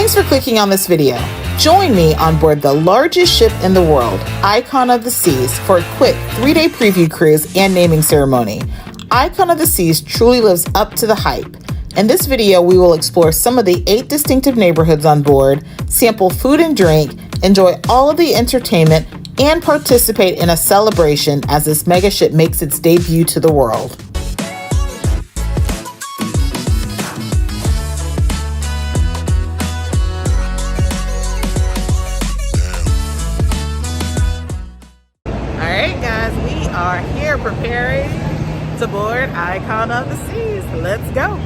Thanks for clicking on this video. Join me on board the largest ship in the world, Icon of the Seas, for a quick 3-day preview cruise and naming ceremony. Icon of the Seas truly lives up to the hype. In this video, we will explore some of the 8 distinctive neighborhoods on board, sample food and drink, enjoy all of the entertainment, and participate in a celebration as this mega ship makes its debut to the world. Alright guys, we are here preparing to board Icon of the Seas. Let's go!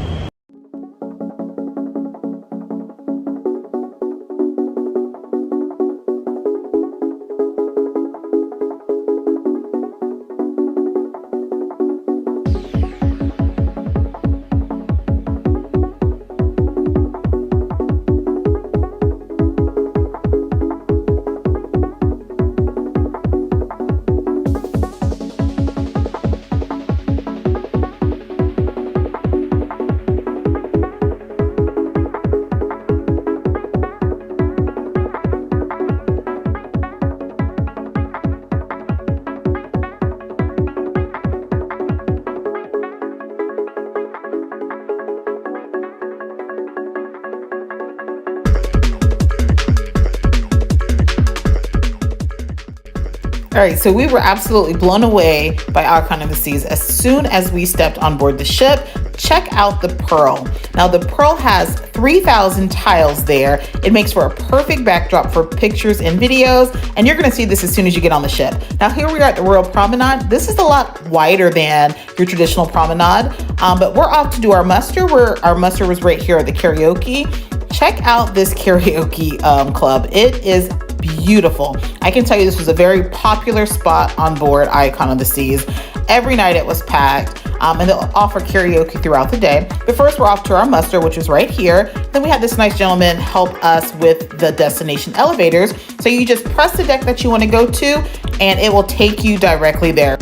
All right, so we were absolutely blown away by Icon of the Seas as soon as we stepped on board the ship. Check out the Pearl. Now the Pearl has 3,000 tiles there. It makes for a perfect backdrop for pictures and videos, and you're gonna see this as soon as you get on the ship. Now here we are at the Royal Promenade. This is a lot wider than your traditional promenade, but we're off to do our muster. Our muster was right here at the karaoke. Check out this karaoke club. It is beautiful. I can tell you this was a very popular spot on board Icon of the Seas. Every night it was packed, and they'll offer karaoke throughout the day. But first we're off to our muster, which is right here. Then we had this nice gentleman help us with the destination elevators. So you just press the deck that you want to go to and it will take you directly there.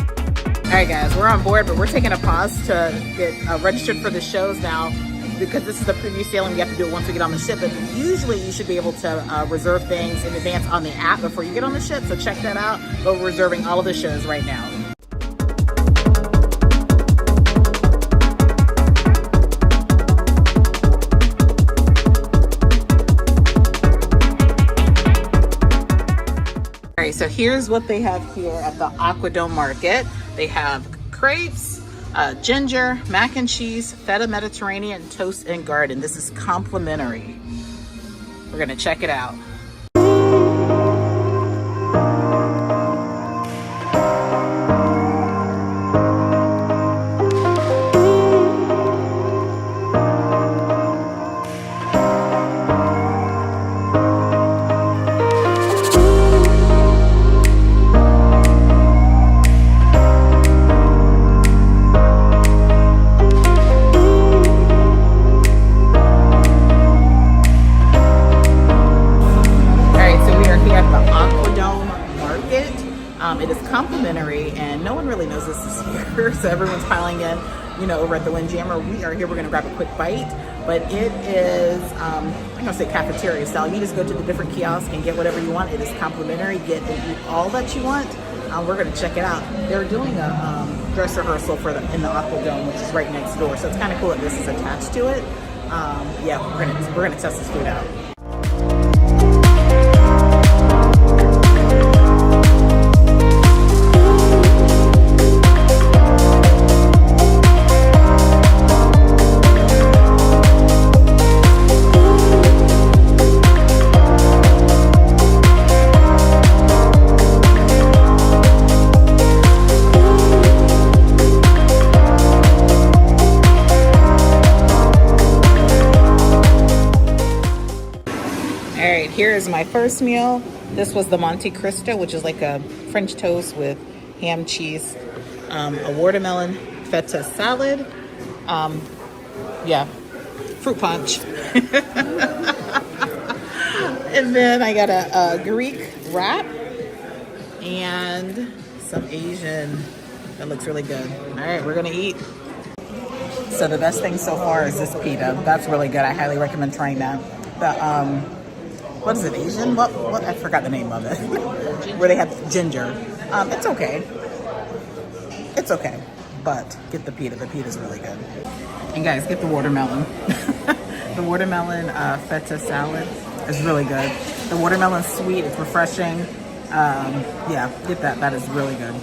All right guys, we're on board, but we're taking a pause to get registered for the shows now, because this is the preview sailing. We have to do it once we get on the ship, but usually you should be able to reserve things in advance on the app before you get on the ship, so check that out. But we're reserving all of the shows right now. All right, so here's what they have here at the Aquadome Market. They have crepes, ginger, mac and cheese, feta Mediterranean, toast and garden. This is complimentary. We're gonna check it out. It is complimentary and no one really knows this is here, so everyone's piling in, you know, over at the Windjammer. We are here, we're gonna grab a quick bite, but it is, I'm gonna say cafeteria style. You just go to the different kiosks and get whatever you want. It is complimentary, get and eat all that you want. We're gonna check it out. They're doing a dress rehearsal in the Aquadome, which is right next door, so it's kind of cool that this is attached to it. Yeah, we're gonna test this food out. Here is my first meal. This was the Monte Cristo, which is like a French toast with ham, cheese, a watermelon feta salad, fruit punch. And then I got a Greek wrap and some Asian. That looks really good. All right, we're gonna eat. So the best thing so far is this pita. That's really good. I highly recommend trying that. the what is it, Asian? What? I forgot the name of it. Where they have ginger. It's okay. It's okay. But get the pita. The pita's really good. And guys, get the watermelon. The watermelon feta salad is really good. The watermelon's sweet. It's refreshing. Yeah, get that. That is really good.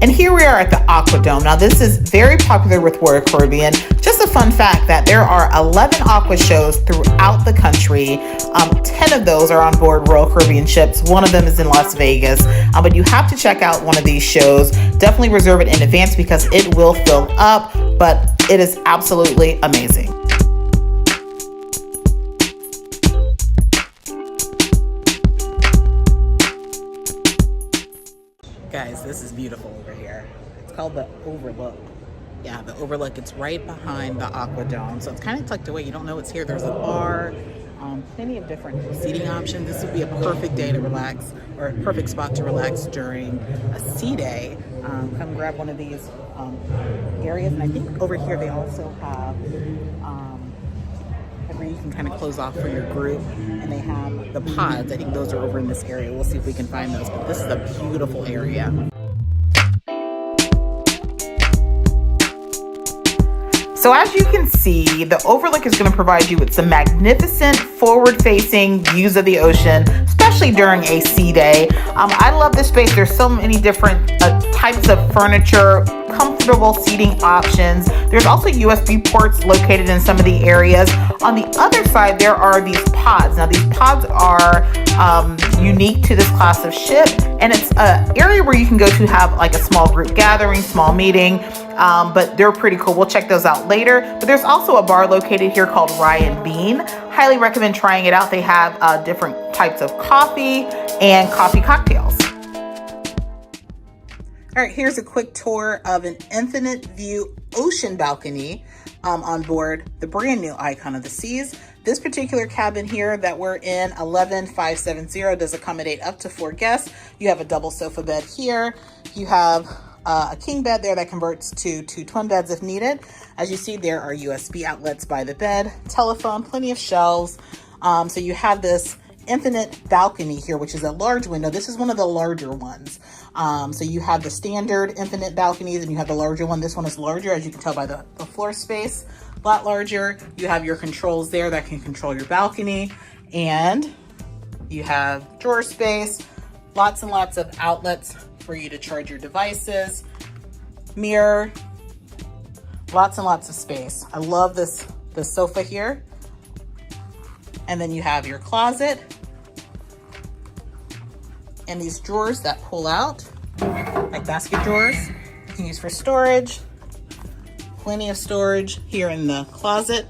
And here we are at the Aquadome. Now this is very popular with Royal Caribbean. Just a fun fact that there are 11 aqua shows throughout the country. 10 of those are on board Royal Caribbean ships. One of them is in Las Vegas. But you have to check out one of these shows. Definitely reserve it in advance because it will fill up, but it is absolutely amazing. Guys, this is beautiful over here. It's called the Overlook. Yeah, the Overlook. It's right behind the Aquadome. So it's kind of tucked away. You don't know it's here. There's a bar, plenty of different seating options. This would be a perfect day to relax, or a perfect spot to relax during a sea day. Come grab one of these areas. And I think over here they also have where you can kind of close off for your group, and they have the pods. I think those are over in this area. We'll see if we can find those, but this is a beautiful area. So as you can see, the Overlook is going to provide you with some magnificent forward-facing views of the ocean, especially during a sea day. I love this space. There's so many different types of furniture, comfortable seating options. There's also USB ports located in some of the areas. On the other side, there are these pods. Now these pods are unique to this class of ship, and it's an area where you can go to have like a small group gathering, small meeting, but they're pretty cool. We'll check those out later. But there's also a bar located here called Rye and Bean. Highly recommend trying it out. They have different types of coffee and coffee cocktails. All right, here's a quick tour of an infinite view ocean balcony on board the brand new Icon of the Seas. This particular cabin here that we're in, 11570, does accommodate up to 4 guests. You have a double sofa bed here. You have a king bed there that converts to 2 twin beds if needed. As you see, there are USB outlets by the bed, telephone, plenty of shelves. So you have this infinite balcony here, which is a large window. This is one of the larger ones. So you have the standard infinite balconies and you have the larger one. This one is larger, as you can tell by the floor space, a lot larger. You have your controls there that can control your balcony, and you have drawer space, lots and lots of outlets for you to charge your devices, mirror, lots and lots of space. I love the sofa here. And then you have your closet and these drawers that pull out, like basket drawers. You can use for storage. Plenty of storage here in the closet.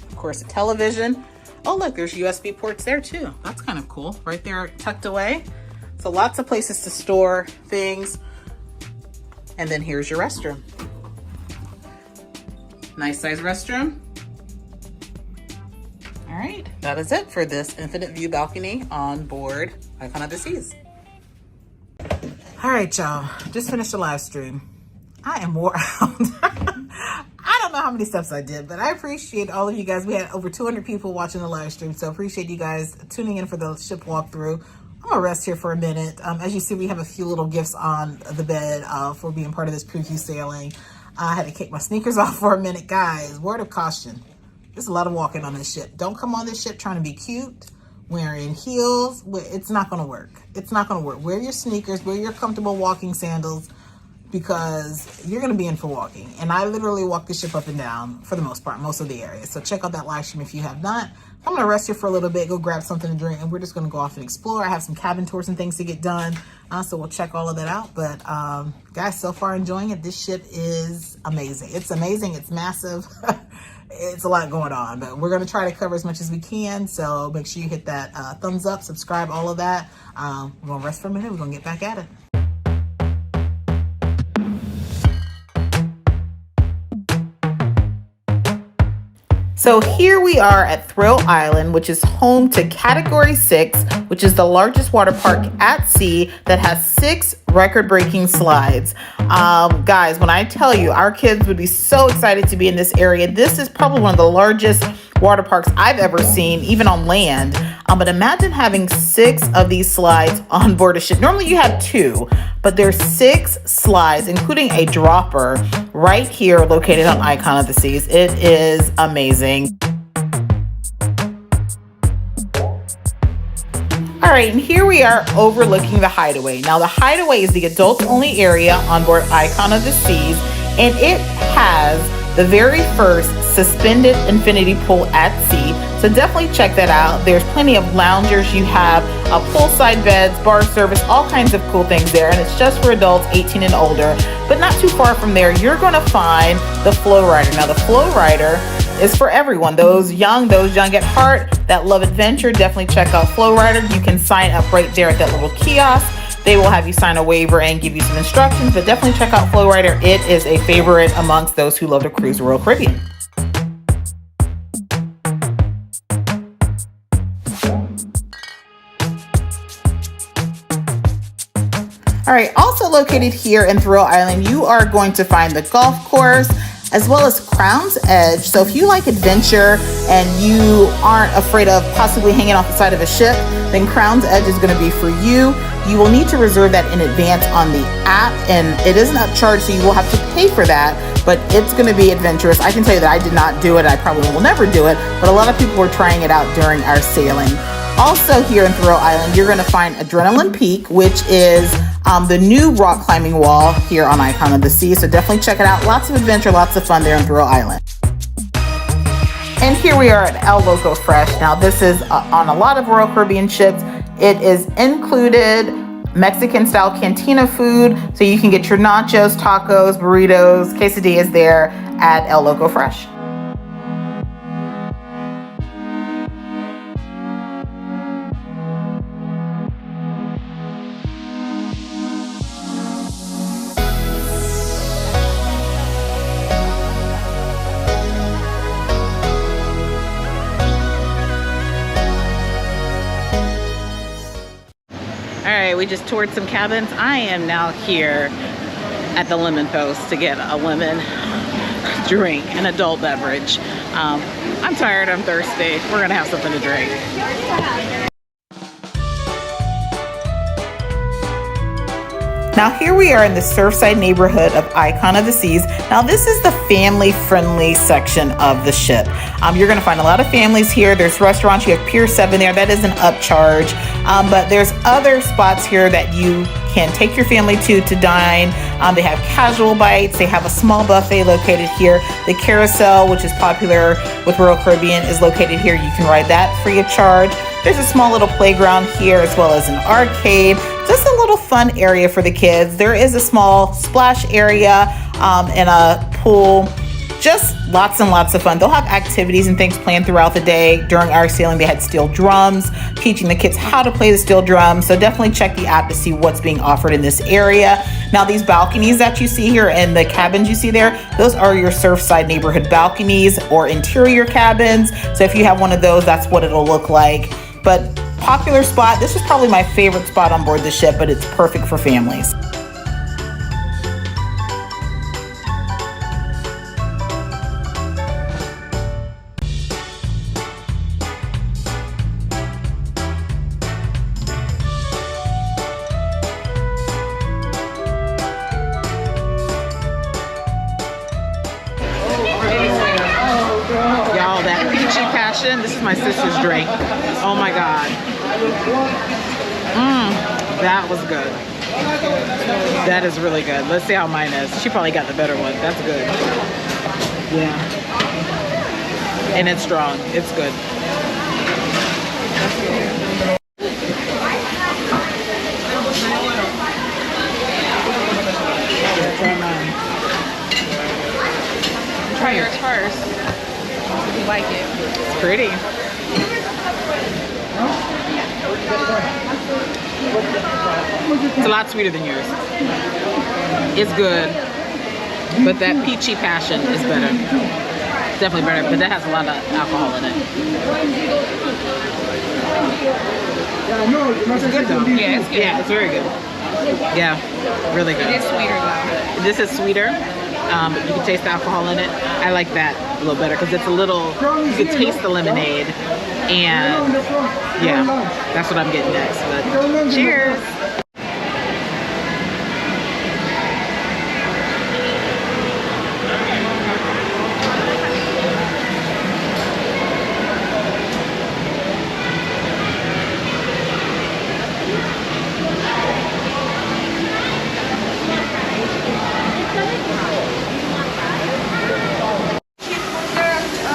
Of course, a television. Oh, look, there's USB ports there too. That's kind of cool. Right there, tucked away. So lots of places to store things. And then here's your restroom. Nice size restroom. All right, that is it for this infinite view balcony on board Icon of the Seas. All right, y'all, just finished the live stream. I am wore out. I don't know how many steps I did, but I appreciate all of you guys. We had over 200 people watching the live stream, so appreciate you guys tuning in for the ship walkthrough. I'm gonna rest here for a minute. As you see, we have a few little gifts on the bed for being part of this preview sailing. I had to kick my sneakers off for a minute. Guys, word of caution. There's a lot of walking on this ship. Don't come on this ship trying to be cute, wearing heels. It's not gonna work. It's not gonna work. Wear your sneakers, wear your comfortable walking sandals, because you're gonna be in for walking. And I literally walk the ship up and down for the most part, most of the areas. So check out that live stream if you have not. I'm gonna rest here for a little bit, go grab something to drink, and we're just gonna go off and explore. I have some cabin tours and things to get done, so we'll check all of that out. But guys, so far enjoying it. This ship is amazing. It's amazing, it's massive. It's a lot going on, but we're gonna try to cover as much as we can. So make sure you hit that thumbs up, subscribe, all of that. We're gonna rest for a minute, we're gonna get back at it. So here we are at Thrill Island, which is home to Category 6, which is the largest water park at sea that has 6 record-breaking slides. Guys, when I tell you, our kids would be so excited to be in this area. This is probably one of the largest water parks I've ever seen, even on land. But imagine having 6 of these slides on board a ship. Normally you have 2, but there's 6 slides, including a dropper right here located on Icon of the Seas. It is amazing. All right, and here we are overlooking the Hideaway. Now, the Hideaway is the adult-only area on board Icon of the Seas, and it has the very first suspended infinity pool at sea. So definitely check that out. There's plenty of loungers. You have poolside beds, bar service, all kinds of cool things there. And it's just for adults 18 and older. But not too far from there, you're going to find the Flow Rider. Now, the Flow Rider is for everyone. Those young at heart that love adventure, definitely check out Flow Rider. You can sign up right there at that little kiosk. They will have you sign a waiver and give you some instructions, but definitely check out Flow Rider. It is a favorite amongst those who love to cruise the Royal Caribbean. All right, also located here in Thrill Island, you are going to find the golf course as well as Crown's Edge. So if you like adventure and you aren't afraid of possibly hanging off the side of a ship, then Crown's Edge is going to be for you. You will need to reserve that in advance on the app, and it isn't upcharged, so you will have to pay for that, but it's going to be adventurous. I can tell you that I did not do it. I probably will never do it, but a lot of people were trying it out during our sailing. Also here in Thrill Island, you're going to find Adrenaline Peak, which is the new rock climbing wall here on Icon of the Sea. So definitely check it out. Lots of adventure, lots of fun there in Thrill Island. And here we are at El Loco Fresh. Now this is on a lot of Royal Caribbean ships. It is included Mexican style cantina food. So you can get your nachos, tacos, burritos, quesadillas there at El Loco Fresh. All right, we just toured some cabins. I am now here at the Lemon Post to get a lemon drink, an adult beverage. I'm tired, I'm thirsty. We're gonna have something to drink. Now here we are in the Surfside neighborhood of Icon of the Seas. Now this is the family-friendly section of the ship. You're gonna find a lot of families here. There's restaurants, you have Pier 7 there, that is an upcharge. But there's other spots here that you can take your family to dine. They have casual bites, they have a small buffet located here. The carousel, which is popular with Royal Caribbean, is located here. You can ride that free of charge. There's a small little playground here as well as an arcade. Just a little fun area for the kids. There is a small splash area and a pool. Just lots and lots of fun. They'll have activities and things planned throughout the day. During our sailing, they had steel drums, teaching the kids how to play the steel drums. So definitely check the app to see what's being offered in this area. Now these balconies that you see here and the cabins you see there, those are your Surfside neighborhood balconies or interior cabins. So if you have one of those, that's what it'll look like. But popular spot, this is probably my favorite spot on board the ship, but it's perfect for families. Y'all, that peachy passion, this is my sister's drink. Oh my God. That was good. That is really good. Let's see how mine is. She probably got the better one. That's good. Yeah. And it's strong. It's good. Try yours first. If you like it. It's pretty. It's a lot sweeter than yours. It's good, but that peachy passion is better. Definitely better, but that has a lot of alcohol in it. It's good though. Yeah, it's good. Yeah, it's very good. Yeah, really good. It is sweeter though. This is sweeter, but you can taste the alcohol in it. I like that a little better because it's a little, you can taste the lemonade. And yeah, that's what I'm getting next. But cheers.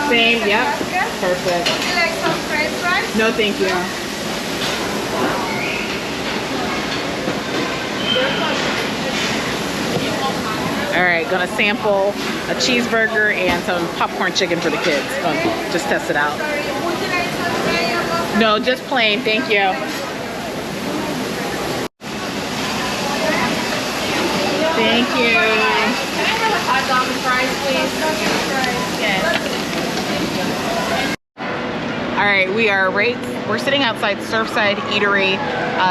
Same, yep. Perfect. Would you like some french fries? No, thank you. All right, gonna sample a cheeseburger and some popcorn chicken for the kids. Just test it out. Sorry, would you like some mayo? No, just plain, thank you. Thank you. Can I have a hot dog and fries, please? All right, we're sitting outside Surfside Eatery.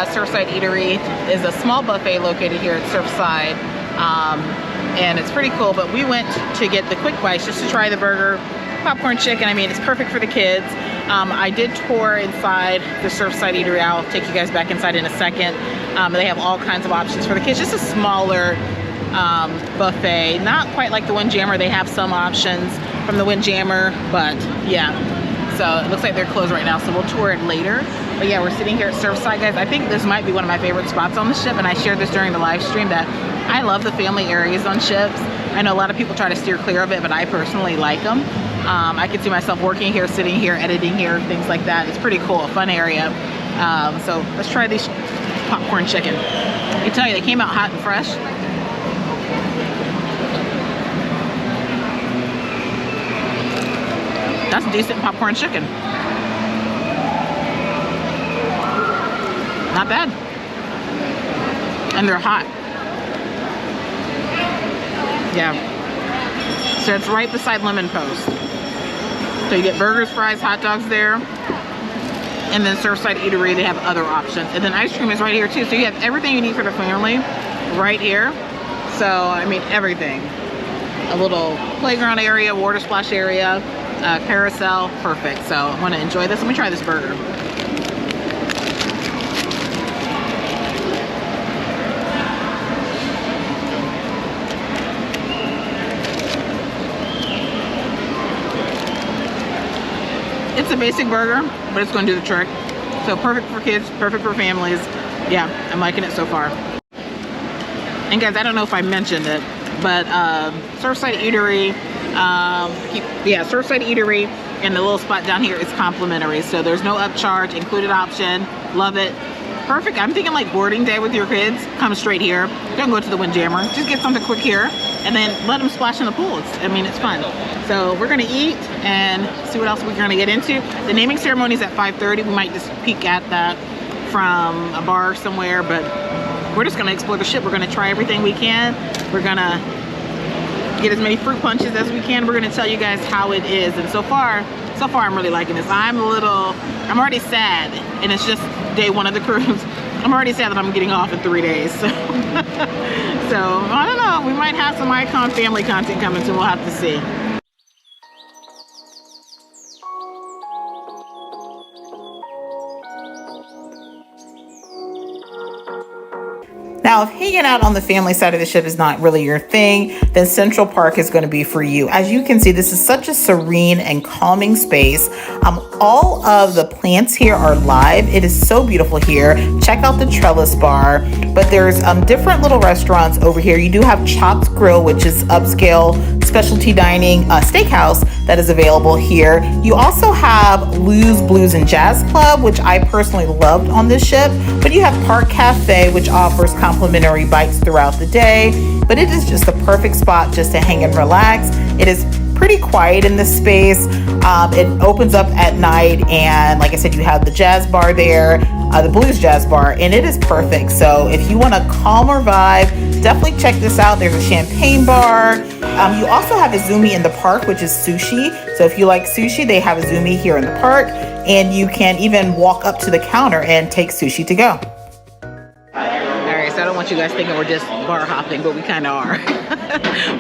Surfside Eatery is a small buffet located here at Surfside, and it's pretty cool, but we went to get the quick bites just to try the burger, popcorn chicken. I mean, it's perfect for the kids. I did tour inside the Surfside Eatery. I'll take you guys back inside in a second. They have all kinds of options for the kids, just a smaller buffet, not quite like the Windjammer. They have some options from the Windjammer, but yeah. So it looks like they're closed right now, so we'll tour it later. But yeah, we're sitting here at Surfside, guys. I think this might be one of my favorite spots on the ship, and I shared this during the live stream that I love the family areas on ships. I know a lot of people try to steer clear of it, but I personally like them. I can see myself working here, sitting here, editing here, things like that. It's pretty cool, a fun area. So let's try these popcorn chicken. I can tell you, they came out hot and fresh. That's decent popcorn chicken. Not bad. And they're hot. Yeah. So it's right beside Lemon Post. So you get burgers, fries, hot dogs there. And then Surfside Eatery, they have other options. And then ice cream is right here too. So you have everything you need for the family right here. So, I mean, everything. A little playground area, water splash area. Carousel, perfect. So I want to enjoy this. Let me try this burger. It's a basic burger, but it's going to do the trick. So perfect for kids, perfect for families. Yeah, I'm liking it so far. And guys, I don't know if I mentioned it, but Surfside Eatery, Surfside Eatery and the little spot down here is complimentary, so there's no upcharge, included option. Love it. Perfect. I'm thinking like boarding day with your kids. Come straight here. Don't go to the Windjammer. Just get something quick here and then let them splash in the pool. It's fun. So we're gonna eat and see what else we're gonna get into. The naming ceremony is at 5:30. We might just peek at that from a bar somewhere, but we're just gonna explore the ship. We're gonna try everything we can. We're gonna get as many fruit punches as we can. We're gonna tell you guys how it is. And so far I'm really liking this. I'm already sad, and it's just day one of the cruise. I'm already sad that I'm getting off in 3 days. So, so I don't know, we might have some Icon family content coming, so we'll have to see. Now, if hanging out on the family side of the ship is not really your thing, then Central Park is going to be for you. As you can see, this is such a serene and calming space. All of the plants here are live. It is so beautiful here. Check out the trellis bar, but there's different little restaurants over here. You do have Chops Grill, which is upscale specialty dining steakhouse that is available here. You also have Lou's Blues and Jazz Club, which I personally loved on this ship, but you have Park Cafe, which offers complimentary bites throughout the day, but it is just the perfect spot just to hang and relax. It is pretty quiet in this space. It opens up at night, and like I said, you have the jazz bar there, the blues jazz bar, and it is perfect. So if you want a calmer vibe, definitely check this out. There's a champagne bar. You also have a Zumi in the park, which is sushi. So if you like sushi, they have a Zumi here in the park, and you can even walk up to the counter and take sushi to go. so I don't want you guys thinking we're just bar hopping, but we kind of are.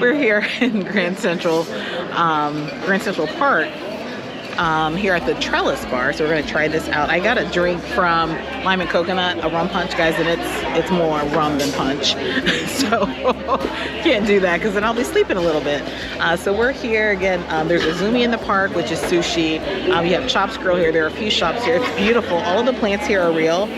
We're here in Grand Central Park, here at the Trellis Bar. So we're gonna try this out. I got a drink from Lime and Coconut, a rum punch, guys, and it's more rum than punch. So can't do that because then I'll be sleeping a little bit. So we're here again. There's a Zumi in the park, which is sushi. We have Chops Grill here. There are a few shops here. It's beautiful. All of the plants here are real.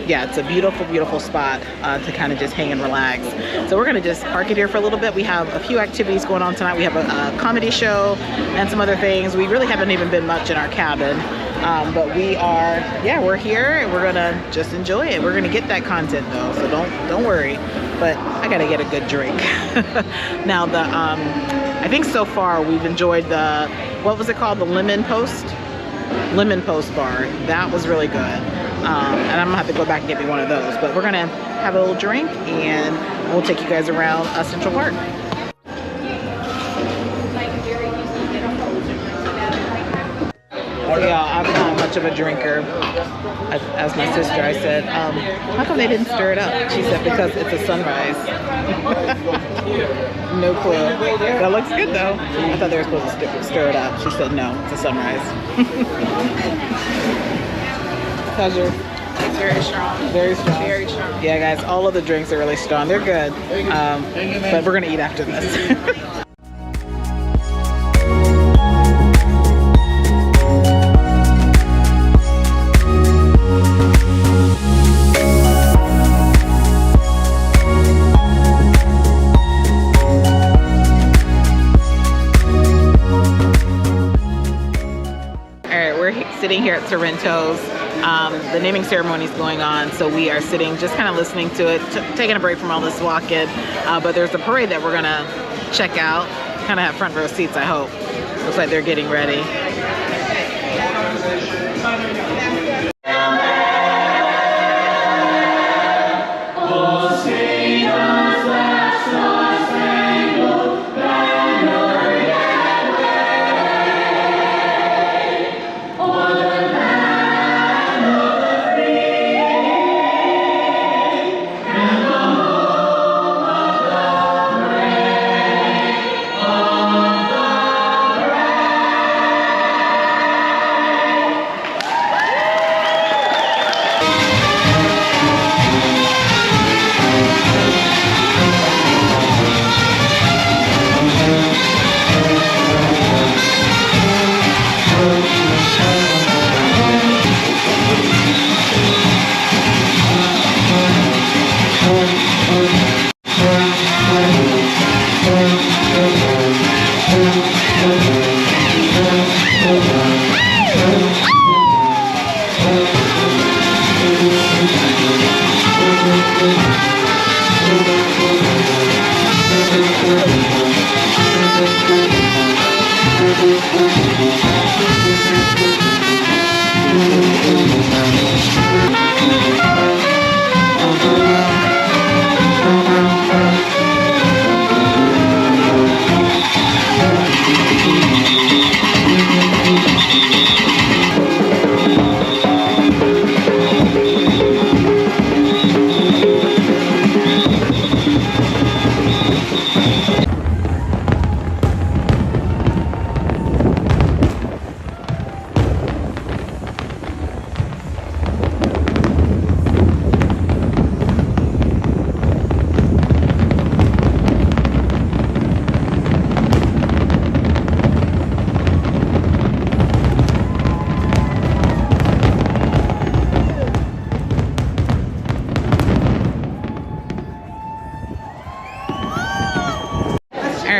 Yeah, it's a beautiful, beautiful spot to kind of just hang and relax. So we're gonna just park it here for a little bit. We have a few activities going on tonight. We have a comedy show and some other things. We really haven't even been much in our cabin, but we're here and we're gonna just enjoy it. We're gonna get that content though, so don't worry. But I gotta get a good drink. Now I think so far we've enjoyed what was it called? The Lemon Post bar. That was really good. And I'm gonna have to go back and get me one of those, but we're gonna have a little drink and we'll take you guys around Central Park. Yeah, I'm not much of a drinker. As my sister, I said, how come they didn't stir it up? She said, because it's a sunrise. No clue. That looks good though. I thought they were supposed to stir it up. She said, no, it's a sunrise. How's yours? It's very strong. Very strong. Very strong. Yeah, guys, all of the drinks are really strong. They're good. But we're gonna eat after this. Sitting here at Sorrento's. The naming ceremony is going on, so we are sitting just kind of listening to it, taking a break from all this walking, but there's a parade that we're gonna check out, kind of have front row seats, I hope. Looks like they're getting ready.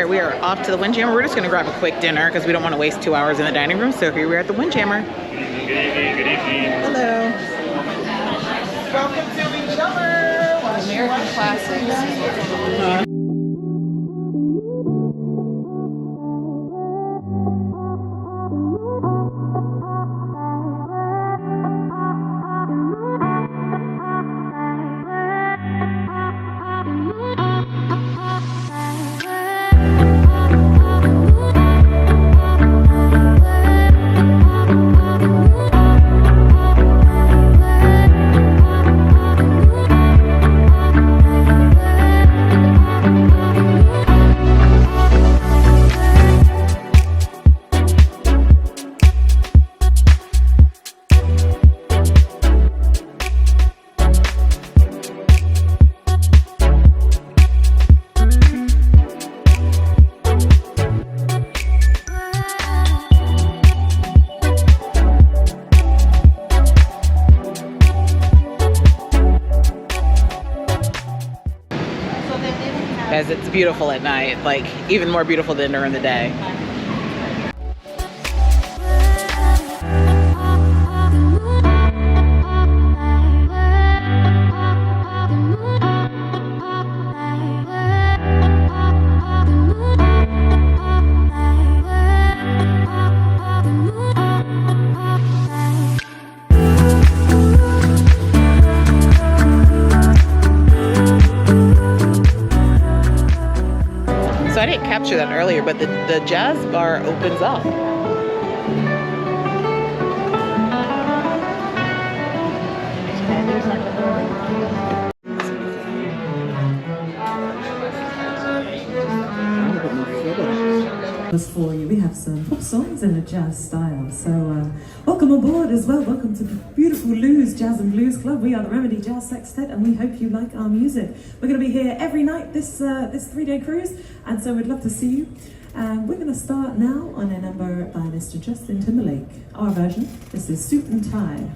We are off to the Windjammer. We're just going to grab a quick dinner because we don't want to waste 2 hours in the dining room. So here we are at the Windjammer. Good evening. Good evening. Hello. Welcome to the summer. American classics. it's beautiful at night, like even more beautiful than during the day. So I didn't capture that earlier, but the jazz bar opens up. For you, we have some pop songs in a jazz style. So welcome aboard as well. Welcome to the beautiful Lou's Jazz and Blues Club. We are the Remedy Jazz Sextet, and we hope you like our music. We're going to be here every night this 3-day cruise, and so we'd love to see you. We're going to start now on a number by Mr. Justin Timberlake. Our version. This is Suit and Tie.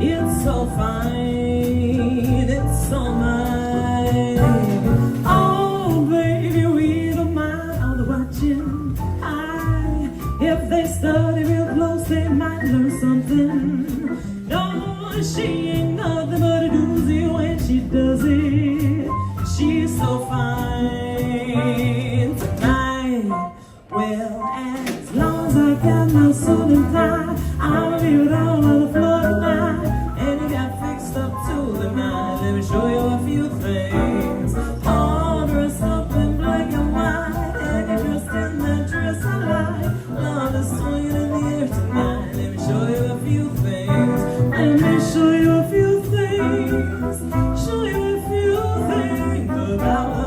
It's so fine, it's so mine. Oh, baby, we don't mind all the watching. If they study real close, they might learn something. No, she ain't nothing but a doozy when she does it. She's so fine tonight. Well, as long as I got my suit and tie, I'll leave it all on the floor tonight. And you got fixed up to the night. Let me show you a few things. All dressed up in black and white, and you're dressed in that dress I like. Love is swinging in the air tonight. Let me show you a few things. Let me show you a few things. Show you a few things about love.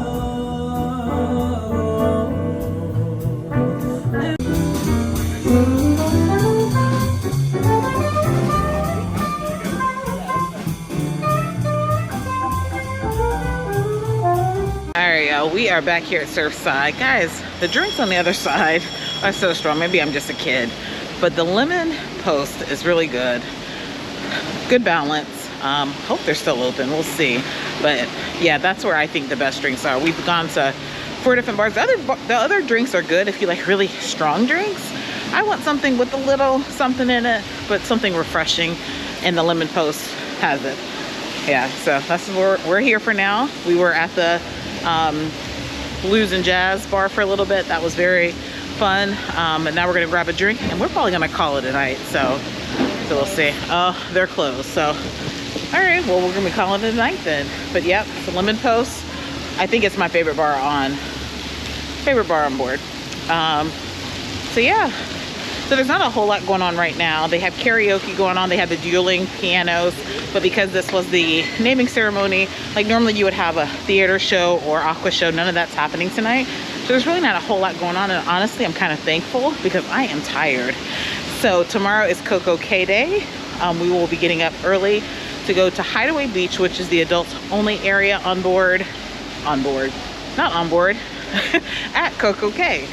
We are back here at Surfside. Guys, the drinks on the other side are so strong. Maybe I'm just a kid, but the lemon post is really good. Good balance. Hope they're still open. We'll see. But yeah, that's where I think the best drinks are. We've gone to 4 different bars. The other drinks are good if you like really strong drinks. I want something with a little something in it, but something refreshing, and the lemon post has it. Yeah, so that's where we're here for now. We were at the blues and jazz bar for a little bit. That was very fun. And now we're gonna grab a drink, and we're probably gonna call it a night. So we'll see. Oh, they're closed. So all right, well, we're gonna be calling it a night then. But yep, the lemon post. I think it's my favorite bar on board. So yeah. So there's not a whole lot going on right now. They have karaoke going on. They have the dueling pianos, but because this was the naming ceremony, like normally you would have a theater show or aqua show, none of that's happening tonight. So there's really not a whole lot going on, and honestly, I'm kind of thankful because I am tired. So tomorrow is CocoCay Day. We will be getting up early to go to Hideaway Beach, which is the adults only area at CocoCay.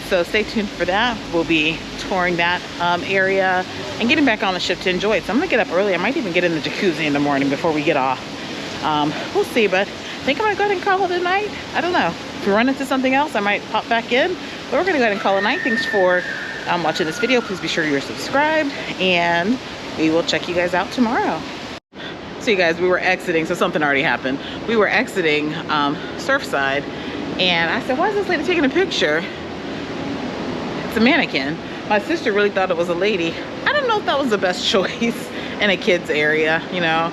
So stay tuned for that. We'll be touring that area and getting back on the ship to enjoy it. So I'm gonna get up early. I might even get in the jacuzzi in the morning before we get off. We'll see, but I think I'm gonna go ahead and call it a night. I don't know. If we run into something else, I might pop back in, but we're gonna go ahead and call it a night. Thanks for watching this video. Please be sure you're subscribed, and we will check you guys out tomorrow. So you guys, we were exiting, so something already happened. We were exiting Surfside, and I said, why is this lady taking a picture? It's a mannequin. My sister really thought it was a lady. I don't know if that was the best choice in a kid's area, you know.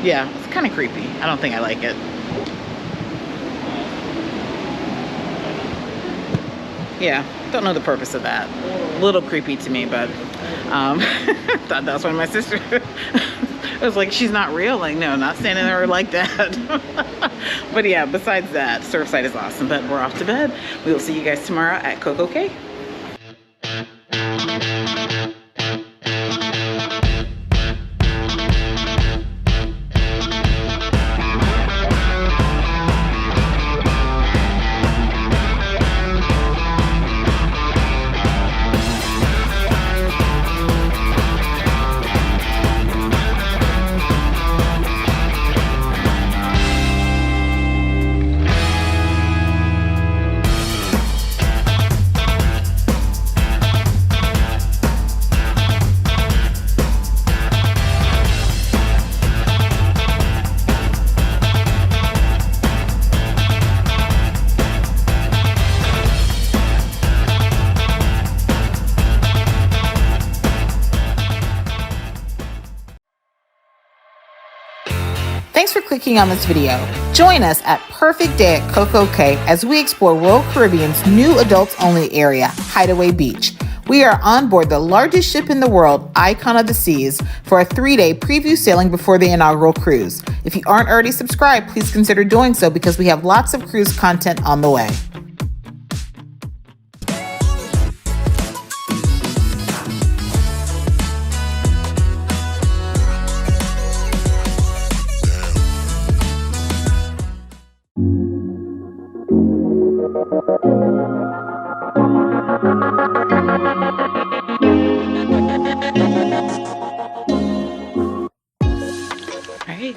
Yeah, it's kind of creepy. I don't think I like it. Yeah, don't know the purpose of that. A little creepy to me, but thought that's why my sister was like, she's not real. Like, no, not standing there like that. But yeah, besides that, Surfside is awesome. But we're off to bed. We will see you guys tomorrow at CocoCay. Thanks for clicking on this video. Join us at Perfect Day at CocoCay as we explore Royal Caribbean's new adults-only area, Hideaway Beach. We are on board the largest ship in the world, Icon of the Seas, for a 3-day preview sailing before the inaugural cruise. If you aren't already subscribed, please consider doing so because we have lots of cruise content on the way.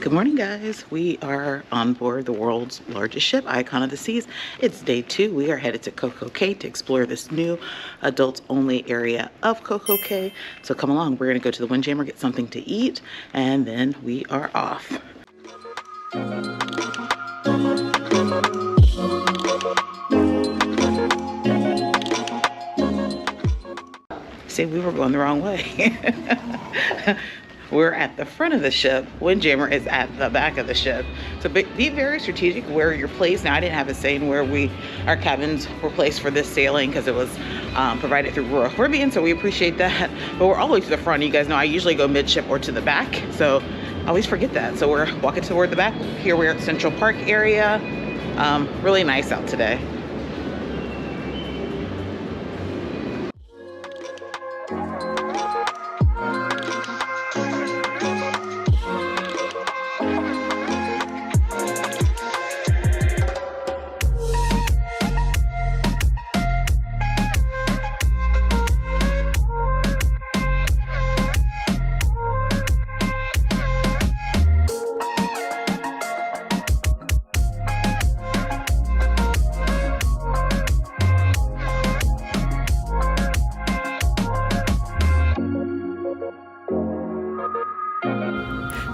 Good morning, guys. We are on board the world's largest ship, Icon of the Seas. It's day 2. We are headed to CocoCay to explore this new adults-only area of CocoCay. So come along. We're going to go to the Windjammer, get something to eat, and then we are off. See, we were going the wrong way. We're at the front of the ship. Windjammer is at the back of the ship. So be very strategic where you're placed. Now, I didn't have a say in where our cabins were placed for this sailing because it was provided through Royal Caribbean, so we appreciate that. But we're all the way to the front. You guys know I usually go midship or to the back, so I always forget that. So we're walking toward the back. Here we're at Central Park area. Really nice out today.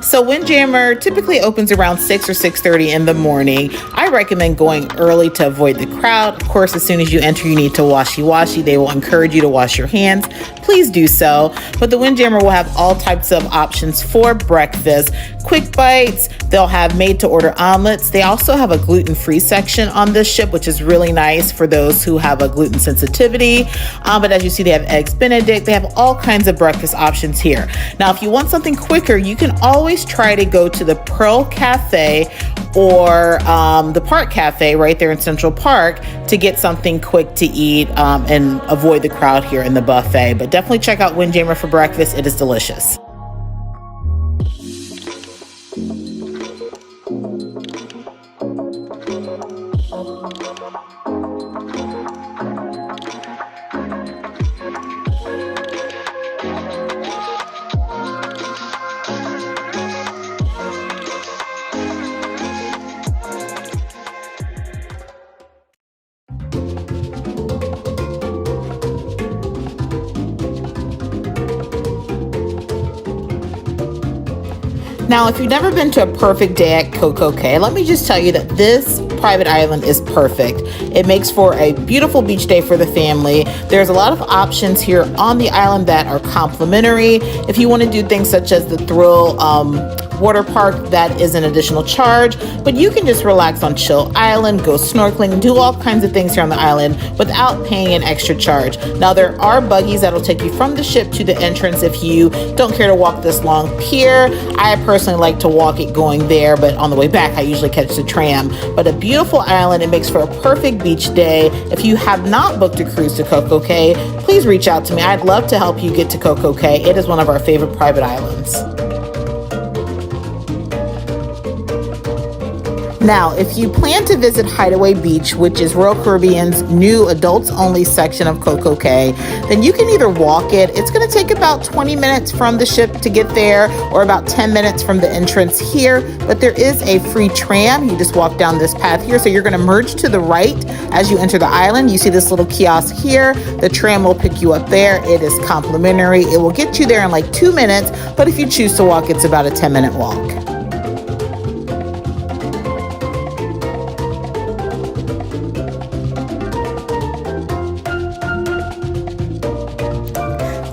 So Windjammer typically opens around 6 or 6:30 in the morning. I recommend going early to avoid the crowd. Of course, as soon as you enter, you need to washy-washy. They will encourage you to wash your hands. Please do so. But the Windjammer will have all types of options for breakfast. Quick bites. They'll have made-to-order omelets. They also have a gluten-free section on this ship, which is really nice for those who have a gluten sensitivity. But as you see, they have Eggs Benedict. They have all kinds of breakfast options here. Now, if you want something quicker, you can always try to go to the Pearl Cafe or the Park Cafe right there in Central Park to get something quick to eat and avoid the crowd here in the buffet. But definitely check out Windjammer for breakfast. It is delicious. Now, if you've never been to a perfect day at CocoCay, let me just tell you that this private island is perfect. It makes for a beautiful beach day for the family. There's a lot of options here on the island that are complimentary. If you want to do things such as the thrill water park, that is an additional charge, but you can just relax on Chill Island, go snorkeling, do all kinds of things here on the island without paying an extra charge. Now, there are buggies that'll take you from the ship to the entrance if you don't care to walk this long pier. I personally like to walk it going there, but on the way back, I usually catch the tram. But a beautiful island, it makes for a perfect beach day. If you have not booked a cruise to CocoCay, please reach out to me. I'd love to help you get to CocoCay. It is one of our favorite private islands. Now, if you plan to visit Hideaway Beach, which is Royal Caribbean's new adults-only section of CocoCay, then you can either walk it. It's going to take about 20 minutes from the ship to get there, or about 10 minutes from the entrance here, but there is a free tram. You just walk down this path here, so you're going to merge to the right as you enter the island. You see this little kiosk here. The tram will pick you up there. It is complimentary. It will get you there in like 2 minutes, but if you choose to walk, it's about a 10-minute walk.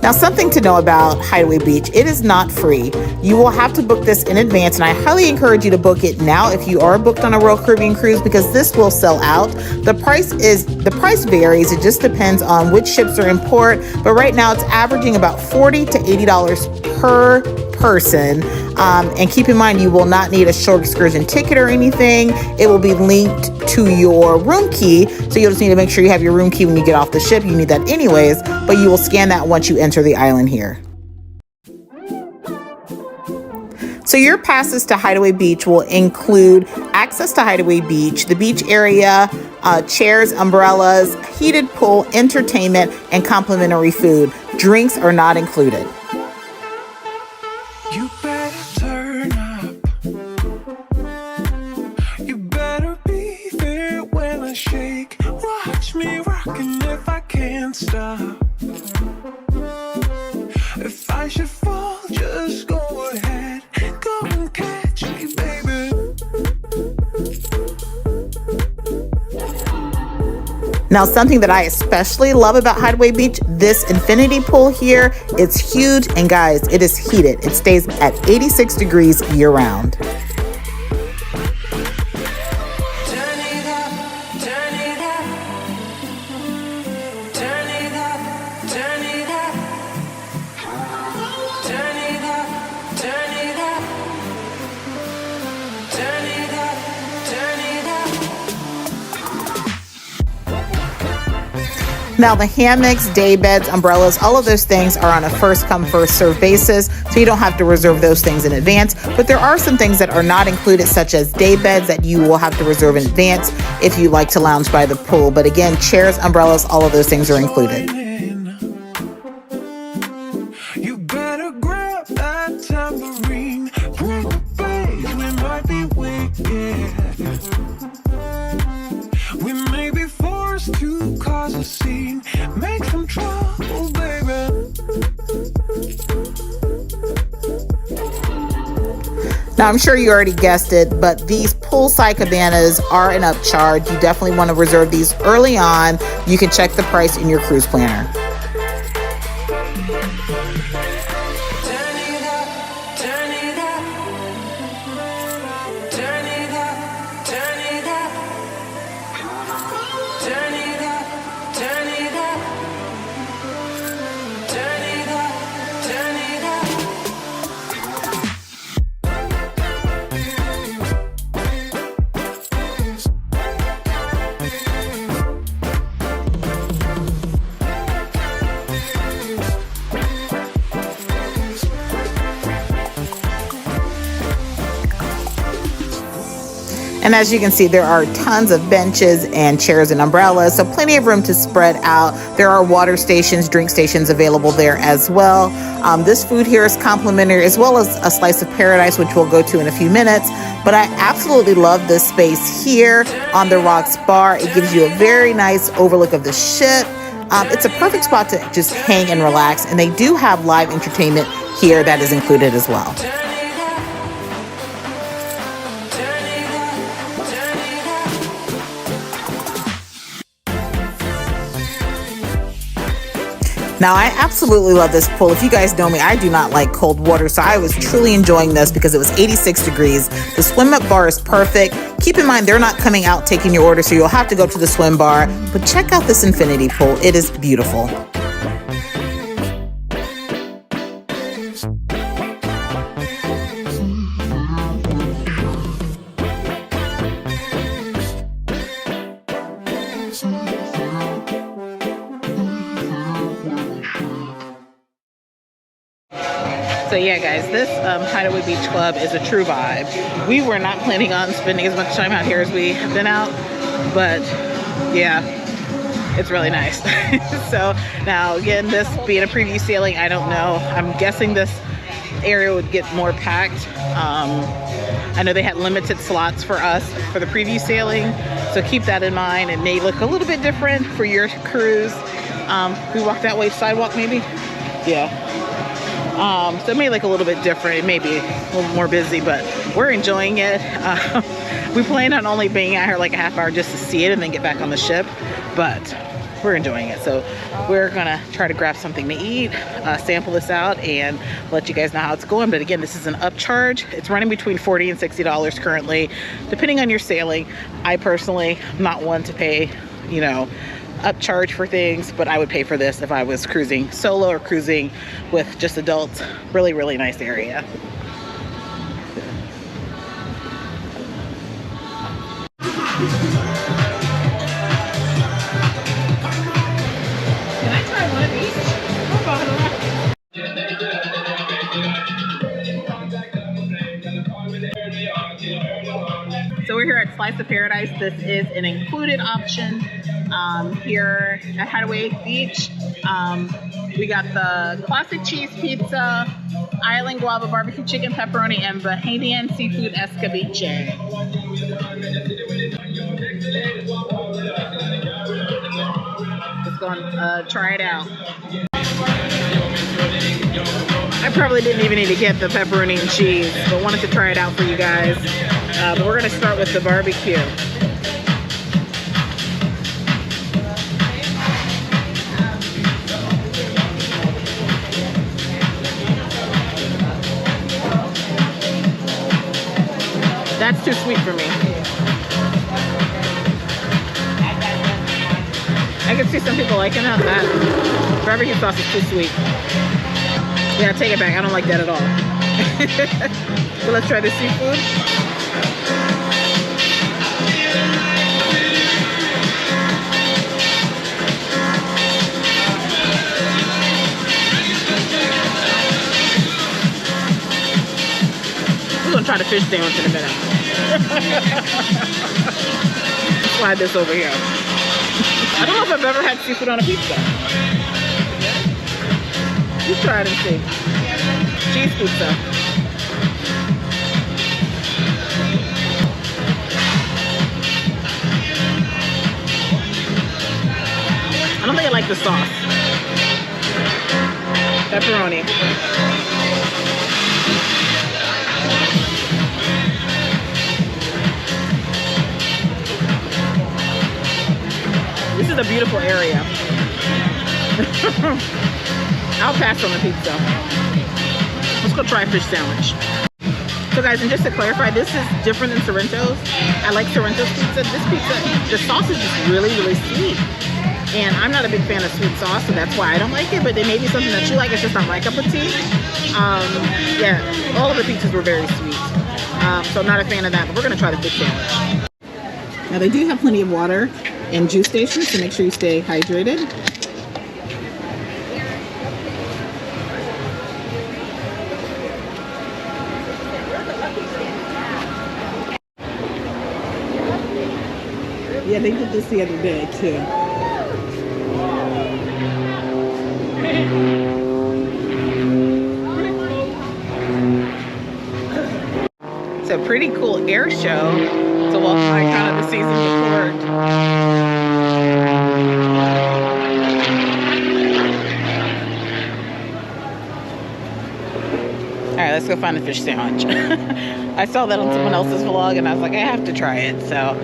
Now, something to know about Hideaway Beach, it is not free. You will have to book this in advance, and I highly encourage you to book it now if you are booked on a Royal Caribbean cruise, because this will sell out. The price varies. It just depends on which ships are in port, but right now it's averaging about $40 to $80 per person. And keep in mind, you will not need a shore excursion ticket or anything. It will be linked to your room key, so you'll just need to make sure you have your room key when you get off the ship. You need that anyways, but you will scan that once you enter the island here. So your passes to Hideaway Beach will include access to Hideaway Beach, the beach area, chairs, umbrellas, heated pool, entertainment, and complimentary food. Drinks are not included. You better turn up. You better be there when I shake. Watch me rockin' if I can't stop. If I should fall, just go ahead. Go and catch me, baby. Now, something that I especially love about Hideaway Beach, this infinity pool here, it's huge, and guys, it is heated. It stays at 86 degrees year round. Now, the hammocks, day beds, umbrellas, all of those things are on a first come, first serve basis, so you don't have to reserve those things in advance. But there are some things that are not included, such as day beds, that you will have to reserve in advance if you like to lounge by the pool. But again, chairs, umbrellas, all of those things are included. You better grab that tambourine. Bring the bass, we might be wicked. We may be forced to cause a scene. Make some trouble, baby. Now, I'm sure you already guessed it, but these poolside cabanas are an upcharge. You definitely want to reserve these early on. You can check the price in your cruise planner. And as you can see, there are tons of benches and chairs and umbrellas, so plenty of room to spread out. There are water stations, drink stations available there as well. This food here is complimentary, as well as a slice of paradise, which we'll go to in a few minutes. But I absolutely love this space here on the Rocks Bar. It gives you a very nice overlook of the ship. It's a perfect spot to just hang and relax, and they do have live entertainment here that is included as well. Now, I absolutely love this pool. If you guys know me, I do not like cold water, so I was truly enjoying this because it was 86 degrees. The swim up bar is perfect. Keep in mind, they're not coming out taking your order, so you'll have to go to the swim bar. But check out this infinity pool. It is beautiful. So yeah, guys, this Hideaway Beach Club is a true vibe. We were not planning on spending as much time out here as we have been out, but yeah, it's really nice. So now again, this being a preview sailing, I don't know. I'm guessing this area would get more packed. I know they had limited slots for us for the preview sailing, so keep that in mind. It may look a little bit different for your cruise. We walked that way, sidewalk maybe? Yeah. So it may look a little bit different. It may be a little more busy, but we're enjoying it. We plan on only being out here like a half hour just to see it and then get back on the ship, but we're enjoying it. So we're gonna try to grab something to eat, sample this out, and let you guys know how it's going. But again, this is an upcharge. It's running between $40 and $60 currently, depending on your sailing. I personally am not one to pay, you know, upcharge for things, but I would pay for this if I was cruising solo or cruising with just adults. Really, really nice area. Can I try one of these? So we're here at Slice of Paradise. This is an included option here at Hideaway Beach. We got the classic cheese pizza, island guava barbecue chicken pepperoni, and Bahamian seafood escabeche. Just gonna try it out. I probably didn't even need to get the pepperoni and cheese, but wanted to try it out for you guys. But we're gonna start with the barbecue. That's too sweet for me. I can see some people liking that. That barbecue sauce is too sweet. Yeah, take it back. I don't like that at all. So let's try the seafood. We're gonna try the fish sandwich in a minute. Slide this over here. I don't know if I've ever had seafood on a pizza. You try it and see. Cheese pizza. I don't think I like the sauce. Pepperoni. This is a beautiful area. I'll pass on the pizza. Let's go try a fish sandwich. So guys, and just to clarify, this is different than Sorrento's. I like Sorrento's pizza. This pizza, the sauce is just really, really sweet. And I'm not a big fan of sweet sauce, so that's why I don't like it. But it may be something that you like. It's just not my cup of tea. Yeah, all of the pizzas were very sweet. So I'm not a fan of that, but we're gonna try the fish sandwich. Now they do have plenty of water and juice stations, so make sure you stay hydrated. Yeah, they did this the other day too. It's a pretty cool air show to welcome kind of the season to port. All right, let's go find the fish sandwich. I saw that on someone else's vlog and I was like, I have to try it. So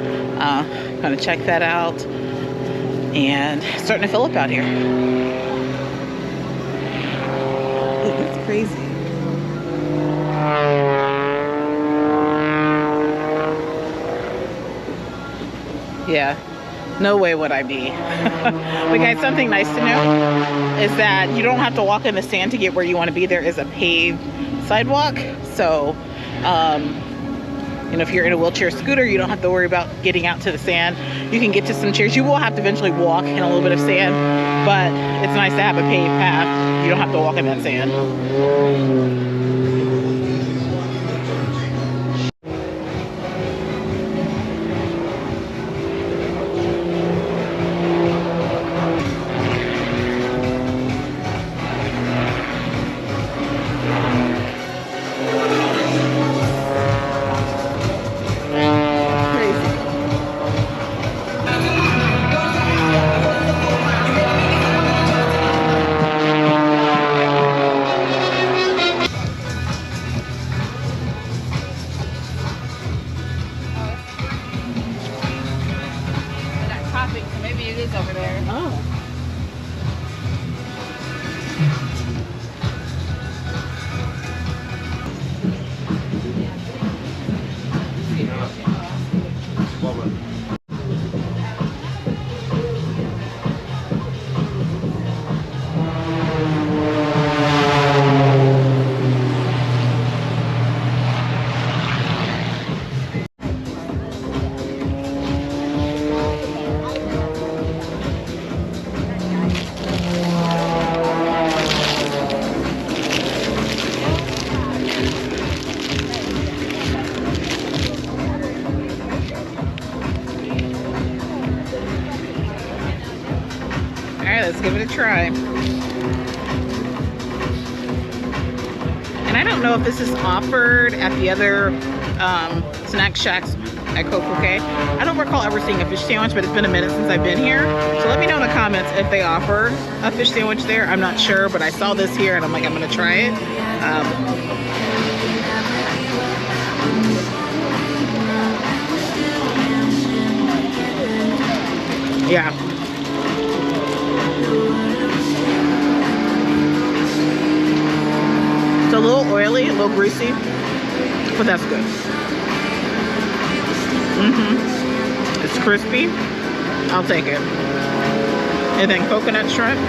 gonna check that out, and it's starting to fill up out here. crazy. Yeah, no way would I be. But guys, something nice to know is that you don't have to walk in the sand to get where you want to be. There is a paved sidewalk. So, you know, if you're in a wheelchair scooter, you don't have to worry about getting out to the sand. You can get to some chairs. You will have to eventually walk in a little bit of sand, but it's nice to have a paved path. You don't have to walk in that sand. Maybe it is over there. Oh. Let's give it a try. And I don't know if this is offered at the other snack shacks at CocoCay. I don't recall ever seeing a fish sandwich, but it's been a minute since I've been here. So let me know in the comments if they offer a fish sandwich there. I'm not sure, but I saw this here and I'm like, I'm gonna try it. Yeah. It's a little oily, a little greasy, but that's good. It's crispy. I'll take it. And then coconut shrimp.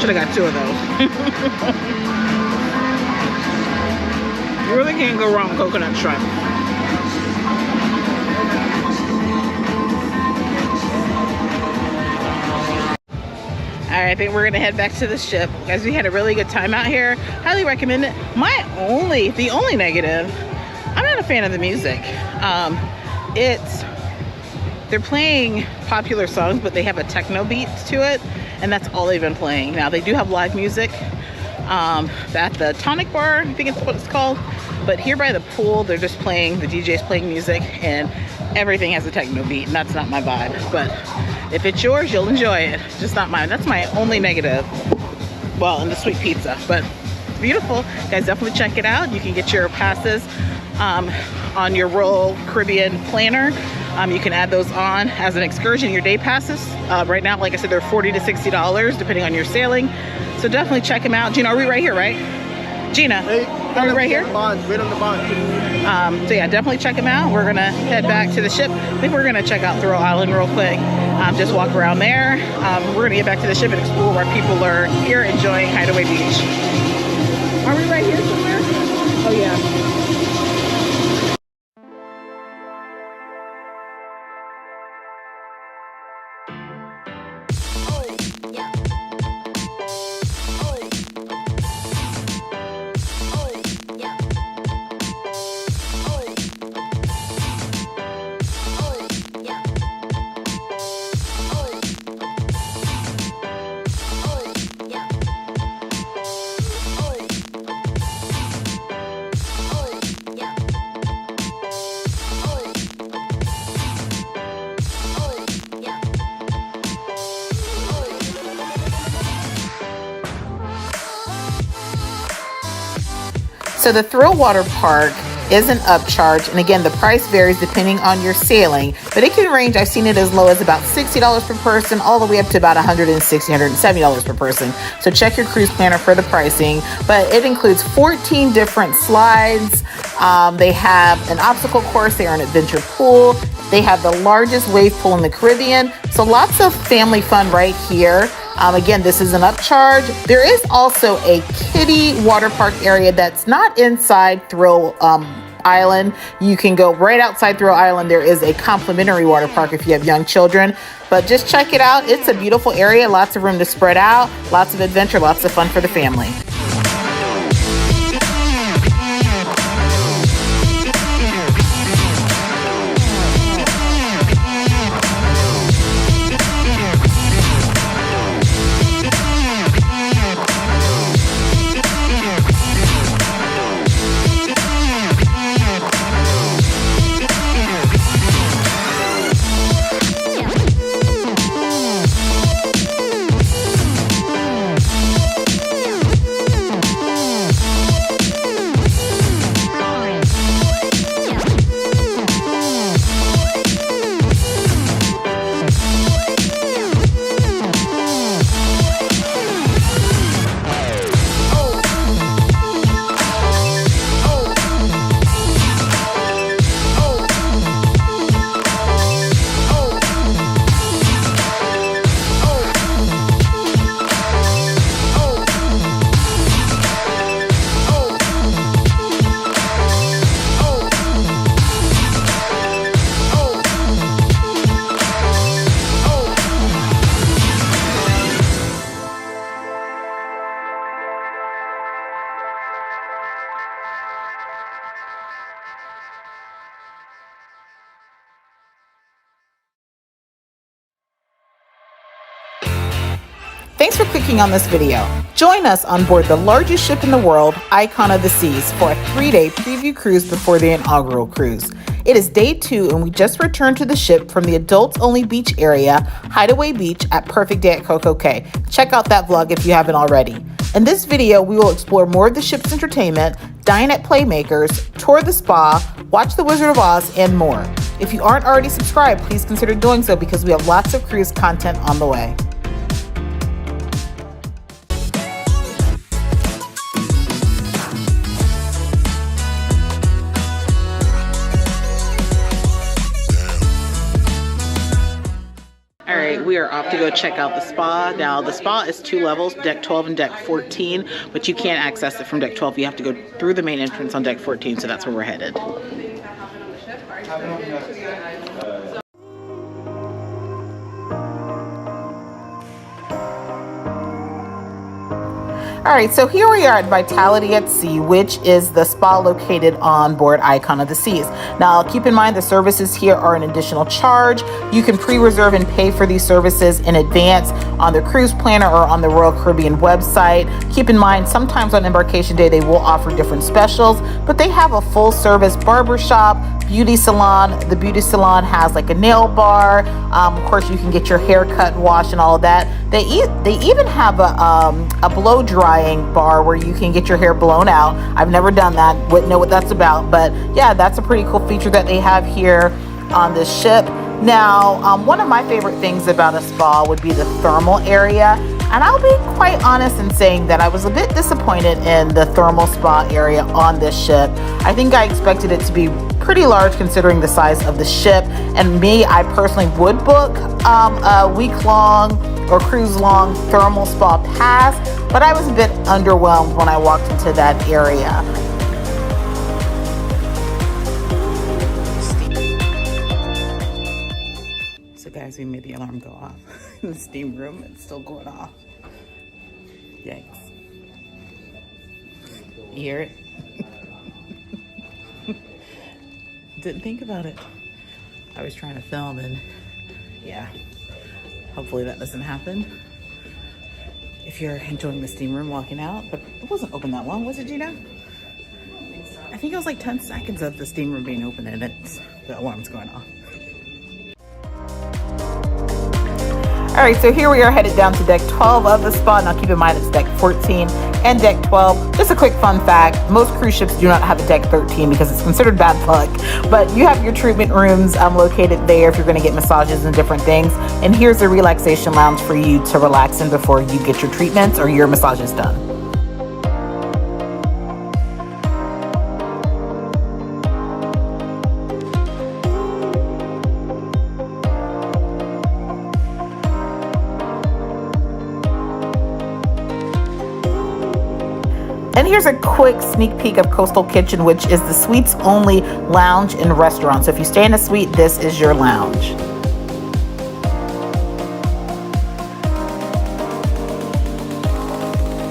Should have got 2 of those. You really can't go wrong with coconut shrimp. Alright, I think we're gonna head back to the ship. Guys, we had a really good time out here. Highly recommend it. The only negative, I'm not a fan of the music. They're playing popular songs, but they have a techno beat to it, and that's all they've been playing. Now, they do have live music at the Tonic Bar, I think it's what it's called. But here by the pool, they're just playing, the DJ's playing music, and everything has a techno beat, and that's not my vibe. But if it's yours, you'll enjoy it. Just not mine. That's my only negative. Well, and the sweet pizza, but beautiful. Guys, definitely check it out. You can get your passes on your Royal Caribbean planner. You can add those on as an excursion, your day passes. Right now, like I said, they're $40 to $60 depending on your sailing. So definitely check them out. Gina, are we right here, right? Gina, are we right here? Right on the bond. So yeah, definitely check them out. We're gonna head back to the ship. I think we're gonna check out Throw Island real quick. Just walk around there. We're gonna get back to the ship and explore where people are here enjoying Hideaway Beach. Are we right here somewhere? Oh yeah. So the Thrill Water Park is an upcharge. And again, the price varies depending on your sailing, but it can range. I've seen it as low as about $60 per person, all the way up to about $160, $170 per person. So check your cruise planner for the pricing, but it includes 14 different slides. They have an obstacle course. They are an adventure pool. They have the largest wave pool in the Caribbean. So lots of family fun right here. Again, this is an upcharge. There is also a kiddie water park area that's not inside Thrill Island. You can go right outside Thrill Island. There is a complimentary water park if you have young children, but just check it out. It's a beautiful area, lots of room to spread out, lots of adventure, lots of fun for the family. Thanks for clicking on this video. Join us on board the largest ship in the world, Icon of the Seas, for a 3-day preview cruise before the inaugural cruise. It is day 2 and we just returned to the ship from the adults-only beach area, Hideaway Beach at Perfect Day at CocoCay. Check out that vlog if you haven't already. In this video, we will explore more of the ship's entertainment, dine at Playmakers, tour the spa, watch The Wizard of Oz, and more. If you aren't already subscribed, please consider doing so because we have lots of cruise content on the way. We are off to go check out the spa. Now the spa is 2 levels, deck 12 and deck 14, but you can't access it from deck 12. You have to go through the main entrance on deck 14, so that's where we're headed. All right, so here we are at Vitality at Sea, which is the spa located on board Icon of the Seas. Now, keep in mind the services here are an additional charge. You can pre-reserve and pay for these services in advance on the cruise planner or on the Royal Caribbean website. Keep in mind, sometimes on embarkation day, they will offer different specials, but they have a full service barbershop, beauty salon. The beauty salon has like a nail bar. Of course, you can get your hair cut, wash, and all of that. They even have a blow drying bar where you can get your hair blown out. I've never done that, wouldn't know what that's about, but yeah, that's a pretty cool feature that they have here on this ship. Now, one of my favorite things about a spa would be the thermal area. And I'll be quite honest in saying that I was a bit disappointed in the thermal spa area on this ship. I think I expected it to be pretty large considering the size of the ship. And me, I personally would book a week-long or cruise-long thermal spa pass, but I was a bit underwhelmed when I walked into that area. So guys, we made the alarm go off in the steam room. It's still going off. Yikes. You hear it? Didn't think about it. I was trying to film and yeah, hopefully that doesn't happen. If you're enjoying the steam room walking out, but it wasn't open that long, was it, Gina? I think it was like 10 seconds of the steam room being open and the alarm's going off. All right, so here we are headed down to deck 12 of the spa. Now keep in mind it's deck 14. and deck 12. Just a quick fun fact, most cruise ships do not have a deck 13 because it's considered bad luck, but you have your treatment rooms located there if you're going to get massages and different things. And here's a relaxation lounge for you to relax in before you get your treatments or your massages done. And here's a quick sneak peek of Coastal Kitchen, which is the suite's only lounge and restaurant. So if you stay in a suite, this is your lounge.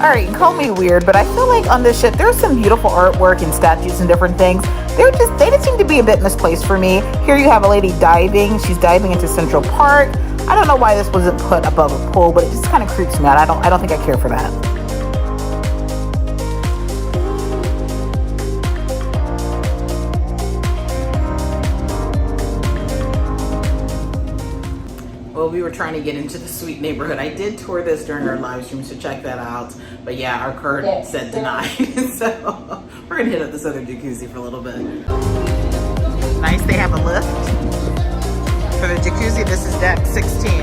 All right, call me weird, but I feel like on this ship, there's some beautiful artwork and statues and different things. They just seem to be a bit misplaced for me. Here you have a lady diving. She's diving into Central Park. I don't know why this wasn't put above a pool, but it just kind of creeps me out. I don't think I care for that. Well, we were trying to get into the suite neighborhood. I did tour this during our live stream, so check that out. But yeah, our card said denied. So we're gonna hit up this other jacuzzi for a little bit. Nice, they have a lift for the jacuzzi. This is deck 16.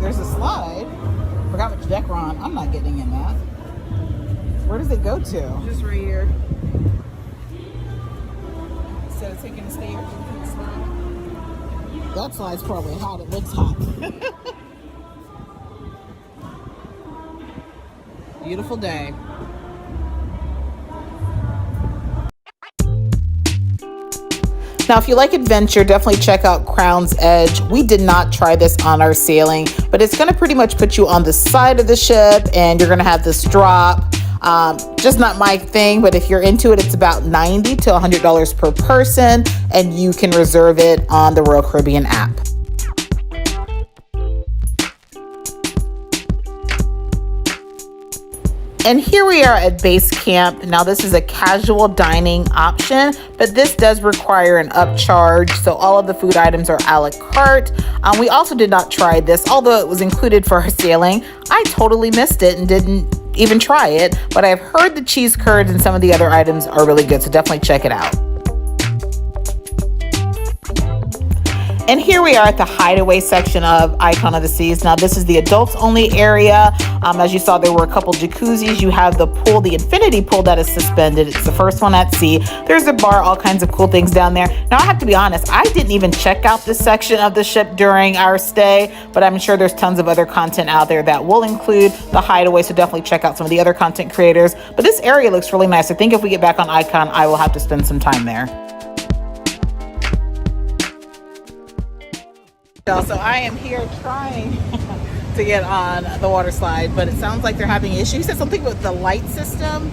There's a slide. Forgot which deck we're on. I'm not getting in that. Where does it go to? Just right here. Instead of taking the stairs, you can slide. That slide's probably hot. It looks hot. Beautiful day. Now, if you like adventure, definitely check out Crown's Edge. We did not try this on our sailing, but it's going to pretty much put you on the side of the ship and you're going to have this drop. Just not my thing, but if you're into it, it's about $90 to $100 per person, and you can reserve it on the Royal Caribbean app. And here we are at base camp. Now this is a casual dining option, but this does require an upcharge. So all of the food items are a la carte. We also did not try this, although it was included for our sailing. I totally missed it and didn't even try it, but I've heard the cheese curds and some of the other items are really good. So definitely check it out. And here we are at the Hideaway section of Icon of the Seas. Now this is the adults only area. As you saw, there were a couple jacuzzis. You have the pool, the infinity pool that is suspended. It's the first one at sea. There's a bar, all kinds of cool things down there. Now I have to be honest, I didn't even check out this section of the ship during our stay, but I'm sure there's tons of other content out there that will include the Hideaway. So definitely check out some of the other content creators. But this area looks really nice. I think if we get back on Icon, I will have to spend some time there. So I am here trying to get on the water slide, but it sounds like they're having issues. You said something with the light system,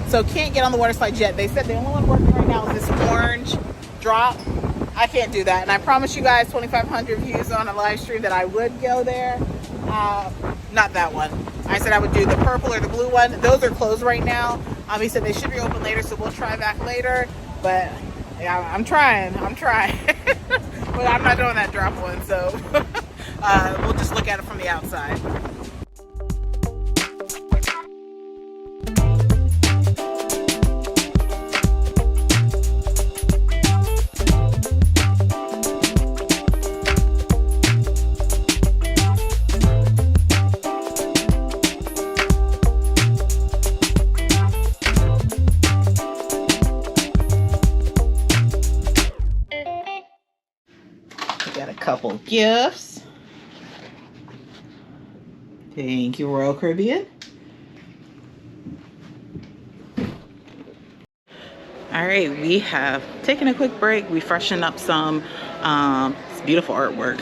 so can't get on the water slide yet. They said the only one working right now is this orange drop. I can't do that, and I promised you guys 2,500 views on a live stream that I would go there. Not that one. I said I would do the purple or the blue one. Those are closed right now. He said they should be open later, so we'll try back later. But yeah, I'm trying. But I'm not doing that drop one, so we'll just look at it from the outside. Couple gifts. Thank you, Royal Caribbean. All right, we have taken a quick break. We freshened up some. It's beautiful artwork.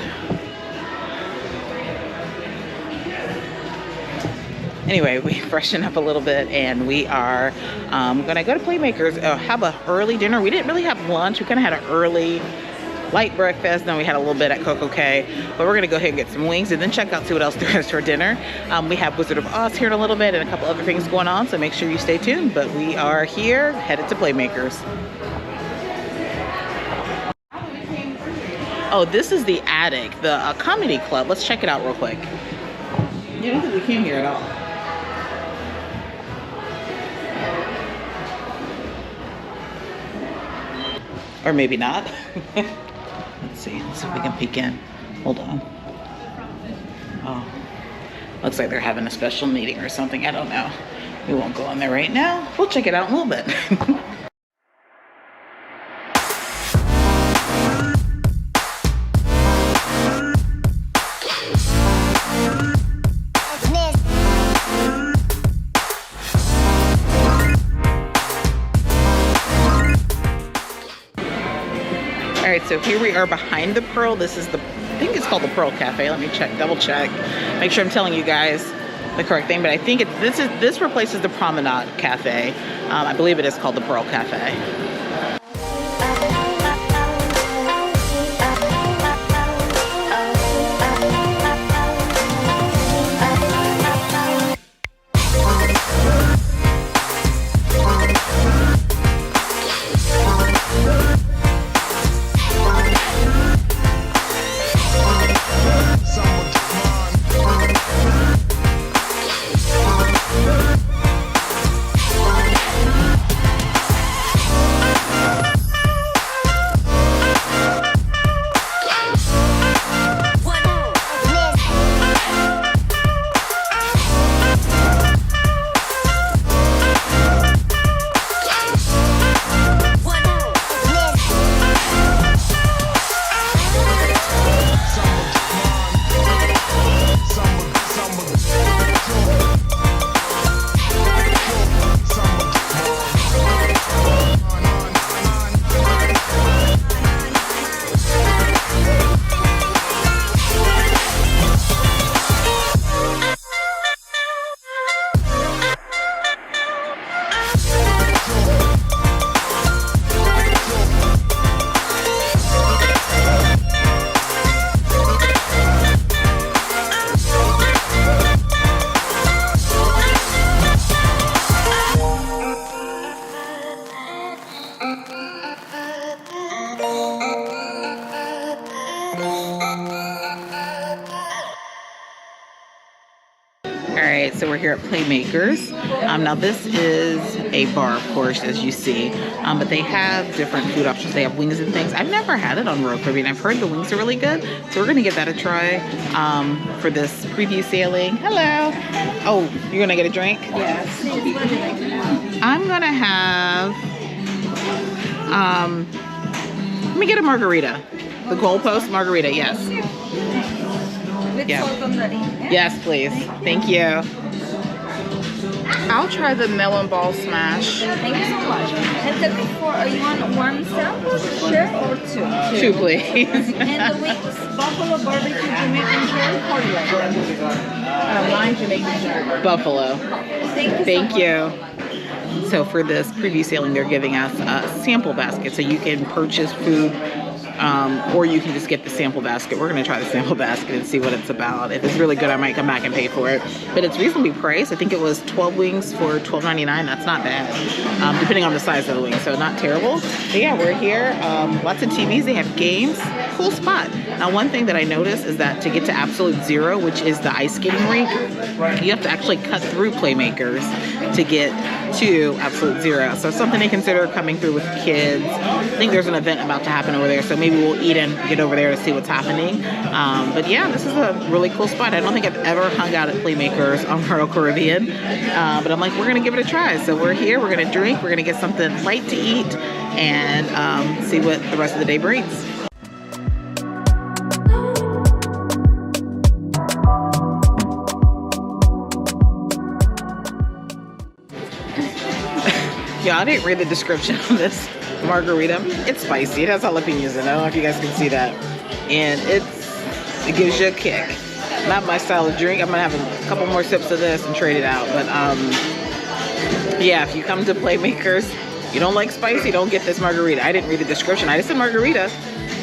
Anyway, we freshened up a little bit and we are gonna go to Playmakers, have an early dinner. We didn't really have lunch. We kind of had an early light breakfast, then we had a little bit at CocoCay, but we're gonna go ahead and get some wings and then check out, see what else there is for dinner. We have Wizard of Oz here in a little bit and a couple other things going on, so make sure you stay tuned. But we are here, headed to Playmakers. Oh, this is the attic, the comedy club. Let's check it out real quick. Yeah, I don't think we came here at all. Or maybe not. Let's see if we can peek in. Hold on. Oh, looks like they're having a special meeting or something. I don't know. We won't go in there right now. We'll check it out in a little bit. All right, so here we are behind the Pearl. This is I think it's called the Pearl Cafe. Let me check, double check. Make sure I'm telling you guys the correct thing, but I think this replaces the Promenade Cafe. I believe it is called the Pearl Cafe. Alright, so we're here at Playmakers. Now this is a bar, of course, as you see, but they have different food options. They have wings and things. I've never had it on Royal Caribbean. I've heard the wings are really good, so we're gonna give that a try for this preview sailing. Hello. Oh, you're gonna get a drink? Yes. I'm gonna have, let me get a margarita. The goalpost margarita, yes. With Yeah. salt on the ring, yeah? Yes, please. Thank you. I'll try the melon ball smash. Thank you so much. And tell me you want one sample, sure, or two? Two, please. And the wings, buffalo, barbecue, Jamaican jerk, or like lime Jamaican jerk. Buffalo. Thank you. So for this preview sailing, they're giving us a sample basket, so you can purchase food, or you can just get the sample basket. We're gonna try the sample basket and see what it's about. If it's really good, I might come back and pay for it. But it's reasonably priced. I think it was 12 wings for $12.99. That's not bad, depending on the size of the wing. So not terrible. But yeah, we're here. Lots of TVs. They have games. Cool spot. Now, one thing that I noticed is that to get to Absolute Zero, which is the ice skating rink, you have to actually cut through Playmakers to get to Absolute Zero. So something to consider coming through with kids. I think there's an event about to happen over there, so maybe we'll eat and get over there to see what's happening. But yeah, this is a really cool spot. I don't think I've ever hung out at Playmakers on Royal Caribbean, but I'm like, we're gonna give it a try. So we're here, we're gonna drink, we're gonna get something light to eat, and see what the rest of the day brings. Yeah, I didn't read the description of this margarita. It's spicy. It has jalapenos in it. I don't know if you guys can see that. And it gives you a kick. Not my style of drink. I'm gonna have a couple more sips of this and trade it out. But yeah, if you come to Playmakers, you don't like spicy, don't get this margarita. I didn't read the description. I just said margarita,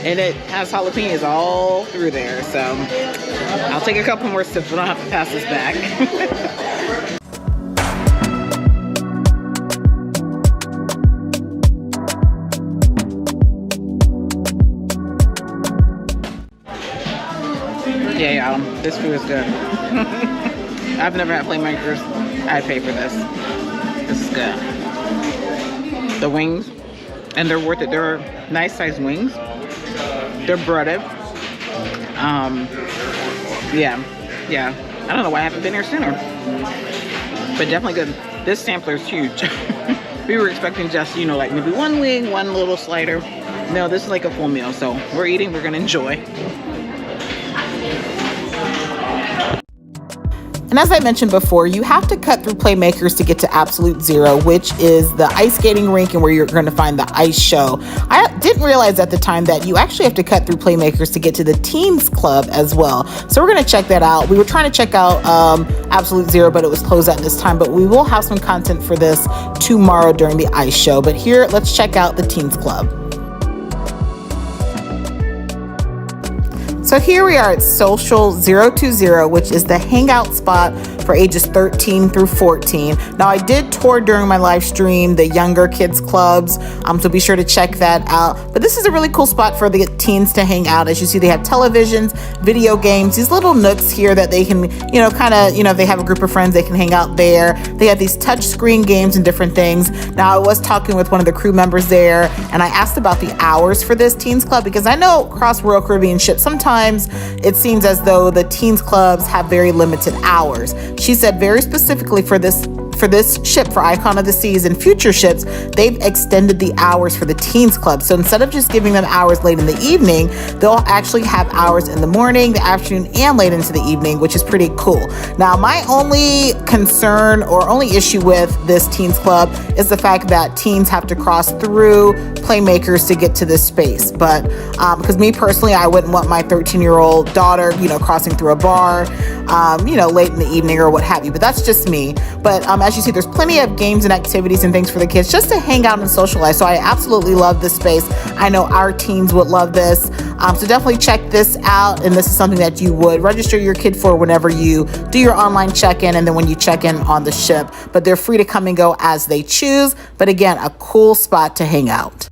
and it has jalapenos all through there. So I'll take a couple more sips. We don't have to pass this back. Yeah, y'all, this food is good. I've never had Playmakers. I'd pay for this. This is good. The wings, and they're worth it. They're nice sized wings. They're breaded. Yeah. I don't know why I haven't been here sooner. But definitely good. This sampler is huge. We were expecting just, you know, like maybe one wing, one little slider. No, this is like a full meal. So we're eating, we're gonna enjoy. And as I mentioned before, you have to cut through Playmakers to get to Absolute Zero, which is the ice skating rink and where you're going to find the ice show. I didn't realize at the time that you actually have to cut through Playmakers to get to the Teens Club as well. So we're going to check that out. We were trying to check out Absolute Zero, but it was closed at this time. But we will have some content for this tomorrow during the ice show. But here, let's check out the Teens Club. So here we are at Social 020, which is the hangout spot for ages 13 through 14. Now, I did tour during my live stream the younger kids clubs, so be sure to check that out. But this is a really cool spot for the teens to hang out. As you see, they have televisions, video games, these little nooks here that they can, you know, kind of, you know, if they have a group of friends, they can hang out there. They have these touch screen games and different things. Now, I was talking with one of the crew members there, and I asked about the hours for this teens club, because I know across Royal Caribbean ships, sometimes it seems as though the teens clubs have very limited hours. She said very specifically for this ship, for Icon of the Seas and future ships, they've extended the hours for the teens club. So instead of just giving them hours late in the evening, they'll actually have hours in the morning, the afternoon, and late into the evening, which is pretty cool. Now, my only concern or only issue with this teens club is the fact that teens have to cross through Playmakers to get to this space. But because me personally, I wouldn't want my 13-year-old daughter, you know, crossing through a bar, you know, late in the evening or what have you. But that's just me. But as you see, there's plenty of games and activities and things for the kids just to hang out and socialize. So I absolutely love this space. I know our teens would love this. So definitely check this out. And this is something that you would register your kid for whenever you do your online check-in and then when you check in on the ship. But they're free to come and go as they choose. But again, a cool spot to hang out.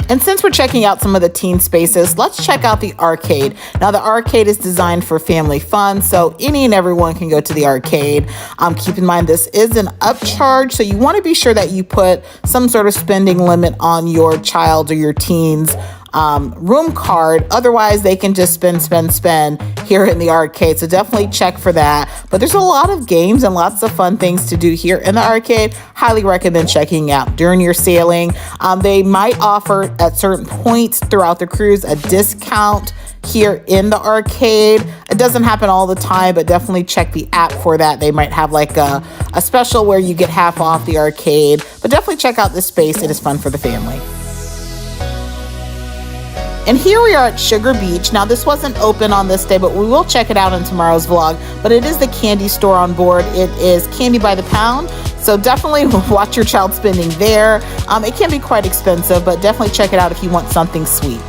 And since we're checking out some of the teen spaces, let's check out the arcade. Now, the arcade is designed for family fun, so any and everyone can go to the arcade. Keep in mind, this is an upcharge, so you want to be sure that you put some sort of spending limit on your child or your teen's room card. Otherwise, they can just spend here in the arcade. So definitely check for that. But there's a lot of games and lots of fun things to do here in the arcade. Highly recommend checking out during your sailing. They might offer at certain points throughout the cruise a discount here in the arcade. It doesn't happen all the time, but definitely check the app for that. They might have like a special where you get half off the arcade. But definitely check out this space. It is fun for the family. And here we are at Sugar Beach. Now, this wasn't open on this day, but we will check it out in tomorrow's vlog. But it is the candy store on board. It is candy by the pound. So definitely watch your child spending there. It can be quite expensive, but definitely check it out if you want something sweet.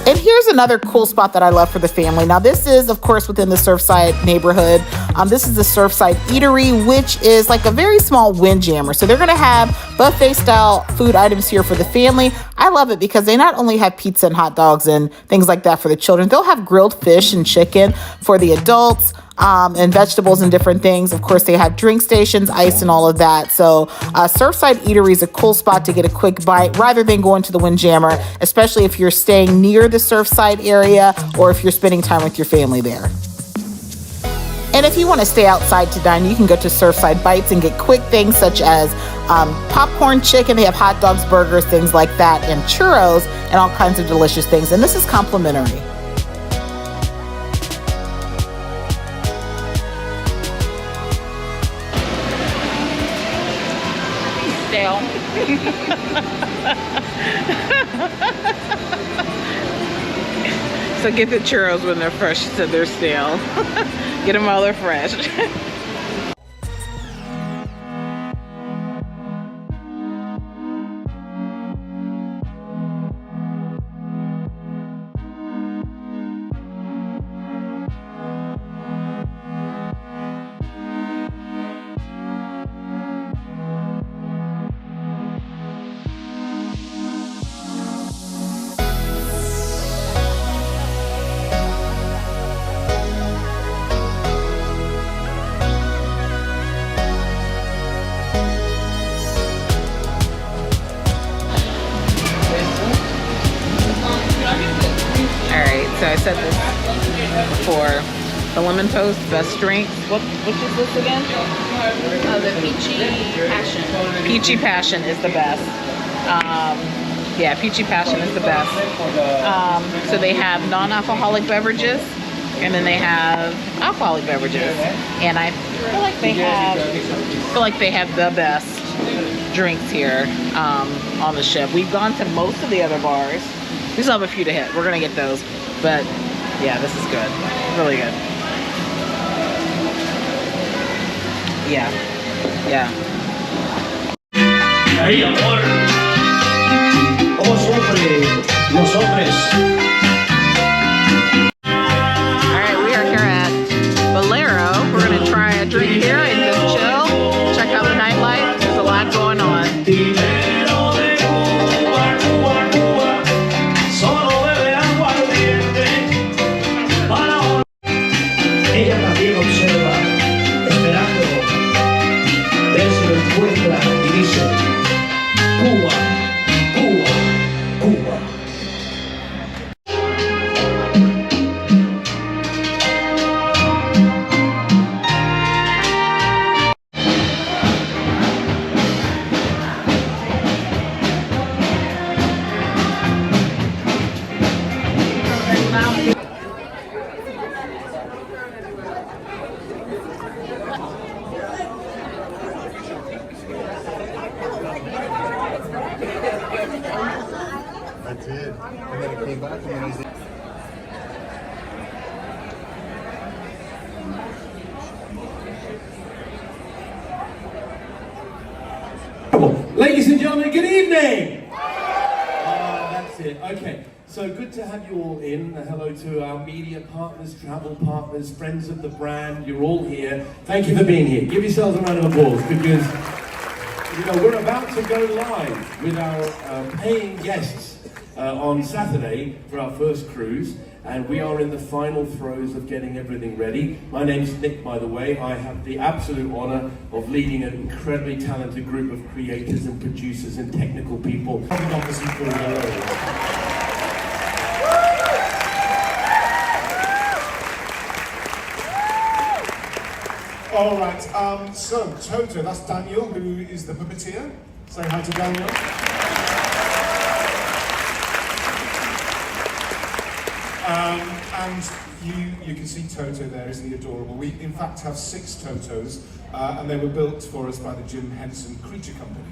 And here's another cool spot that I love for the family. Now, this is, of course, within the Surfside neighborhood. This is the Surfside Eatery, which is like a very small windjammer. So they're going to have buffet-style food items here for the family. I love it because they not only have pizza and hot dogs and things like that for the children, they'll have grilled fish and chicken for the adults. And vegetables and different things. Of course, they have drink stations, ice, and all of that. So Surfside Eatery is a cool spot to get a quick bite rather than going to the Windjammer, especially if you're staying near the Surfside area or if you're spending time with your family there. And if you want to stay outside to dine, you can go to Surfside Bites and get quick things such as popcorn chicken. They have hot dogs, burgers, things like that, and churros, and all kinds of delicious things. And this is complimentary. So get the churros when they're fresh to they're stale. Get them while they're fresh. So I said this before. The lemon toast, best drink. Which is this again? Oh, the peachy passion. Peachy passion is the best. Yeah, peachy passion is the best. So they have non-alcoholic beverages, and then they have alcoholic beverages. And I feel like they have the best drinks here on the ship. We've gone to most of the other bars. We still have a few to hit. We're gonna get those. But yeah, this is good. Really good. Yeah. Yeah. Ahí, amor. Como siempre, los hombres. Alright, we are here at Bolero. We're gonna try a drink here and just chill. Check out the nightlife. There's a lot going on. Ella también observa, esperando ver si lo encuentra y dice: Cuba, Cuba, Cuba. I did. And then it came back and then I did. Ladies and gentlemen, good evening! That's it. Okay, so good to have you all in. Hello to our media partners, travel partners, friends of the brand. You're all here. Thank you for being here. Give yourselves a round of applause because we're about to go live with our paying guests on Saturday for our first cruise, and we are in the final throes of getting everything ready. My name's Nick, by the way. I have the absolute honor of leading an incredibly talented group of creators and producers and technical people. All right, so Toto, that's Daniel, who is the puppeteer. Say hi to Daniel. And you can see Toto there, isn't he adorable? We in fact have 6 Totos, and they were built for us by the Jim Henson Creature Company.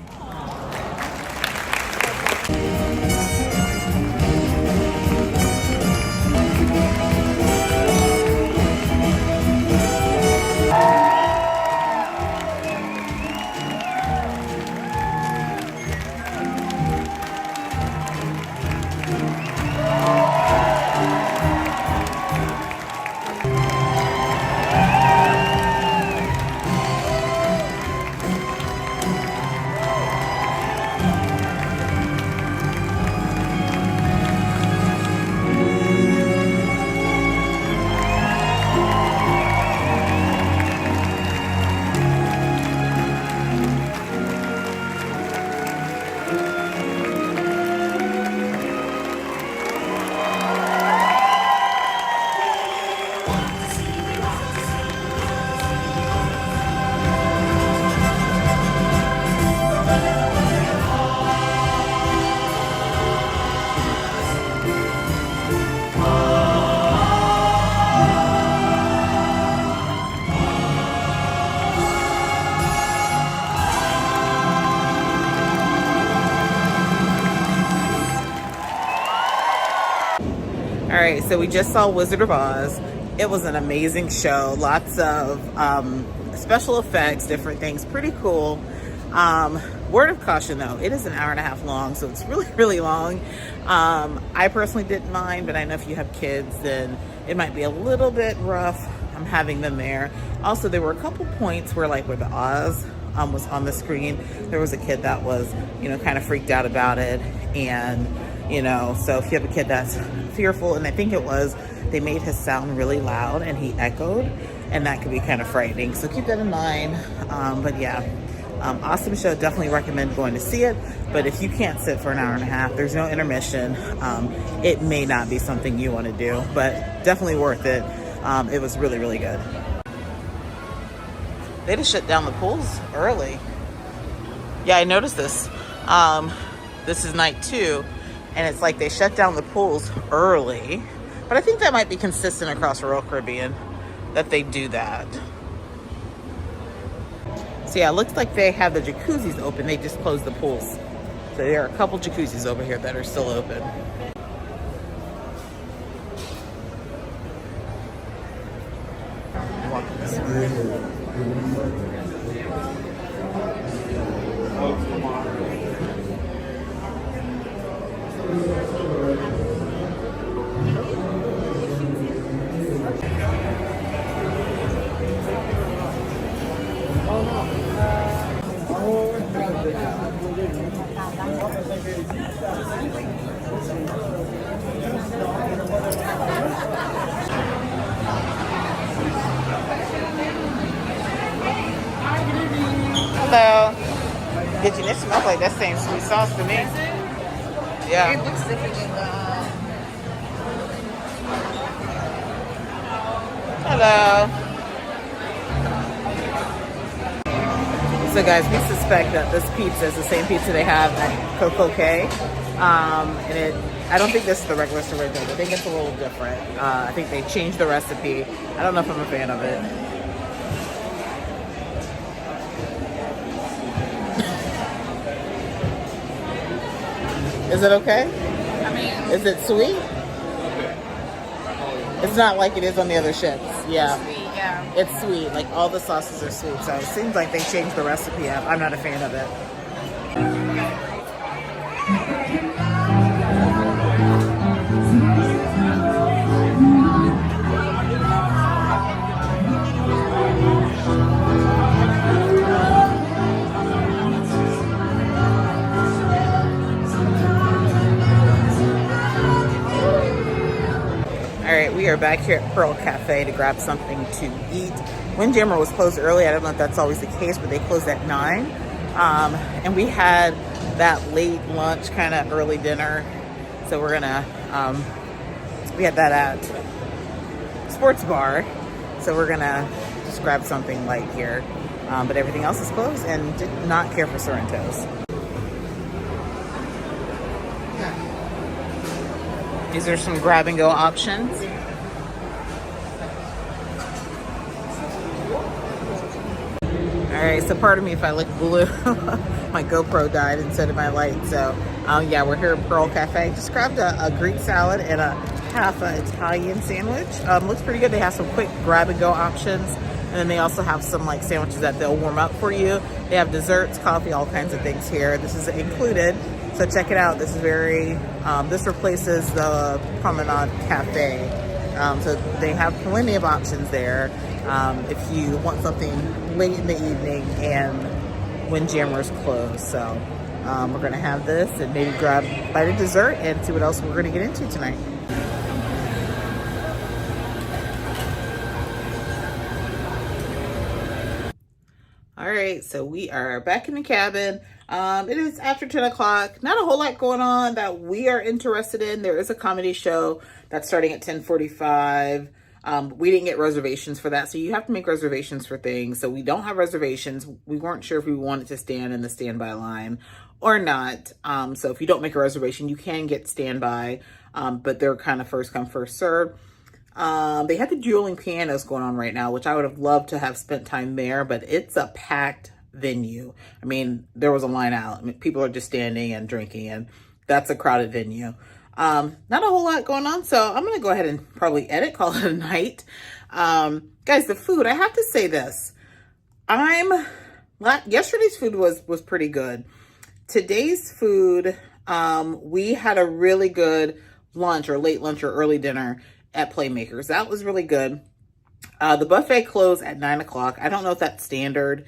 right, so we just saw Wizard of Oz. It was an amazing show. Lots of special effects, different things, pretty cool. Word of caution though, it is an hour and a half long, so it's really, really long. I personally didn't mind, but I know if you have kids, then it might be a little bit rough having them there. Also, there were a couple points where like where the Oz was on the screen, there was a kid that was, you know, kind of freaked out about it. And, you know, so if you have a kid that's fearful, and I think it was, they made his sound really loud and he echoed, and that could be kind of frightening. So keep that in mind. But yeah, awesome show. Definitely recommend going to see it. But if you can't sit for an hour and a half, there's no intermission. It may not be something you want to do, but definitely worth it. It was really, really good. They just shut down the pools early. Yeah, I noticed this. This is night 2, and it's like they shut down the pools early. But I think that might be consistent across Royal Caribbean, that they do that. So yeah, it looks like they have the jacuzzis open. They just closed the pools. So there are a couple jacuzzis over here that are still open. Hello. Did you? It smells like that same sweet sauce to me. Yeah. It looks different than the. Hello. So guys, we suspect that this pizza is the same pizza they have at CocoCay. And I don't think this is the regular original. I think it's a little different. I think they changed the recipe. I don't know if I'm a fan of it. Is it okay? I mean, Is it sweet? It's not like it is on the other ships. Yeah. sweet, yeah. It's sweet. Like all the sauces are sweet. So it seems like they changed the recipe up. I'm not a fan of it. All right, we are back here at Pearl Cafe to grab something to eat. Windjammer was closed early. I don't know if that's always the case, but they closed at 9. And we had that late lunch, kind of early dinner. So we're gonna, we had that at Sports Bar. So we're gonna just grab something light here. But everything else is closed, and did not care for Sorrento's. These are some grab and go options. All right, so pardon me if I look blue. My GoPro died instead of my light. So yeah, we're here at Pearl Cafe. Just grabbed a Greek salad and a half an Italian sandwich. Looks pretty good. They have some quick grab and go options. And then they also have some like sandwiches that they'll warm up for you. They have desserts, coffee, all kinds of things here. This is included. So check it out. This is very, this replaces the Promenade Cafe. So they have plenty of options there. If you want something late in the evening and Windjammer's closed. So we're gonna have this and maybe grab a bite of dessert and see what else we're gonna get into tonight. All right, so we are back in the cabin. It is after 10 o'clock. Not a whole lot going on that we are interested in. There is a comedy show that's starting at 10:45. We didn't get reservations for that, so you have to make reservations for things. So we don't have reservations. We weren't sure if we wanted to stand in the standby line or not. So if you don't make a reservation, you can get standby, but they're kind of first come, first served. They have the dueling pianos going on right now, which I would have loved to have spent time there, but it's a packed venue. I mean, there was a line out. I mean, people are just standing and drinking, and that's a crowded venue. Not a whole lot going on, so I'm gonna go ahead and probably call it a night. Guys, the food, I have to say this. Yesterday's food was pretty good. Today's food, we had a really good lunch or late lunch or early dinner at Playmakers. That was really good. The buffet closed at 9 o'clock. I don't know if that's standard,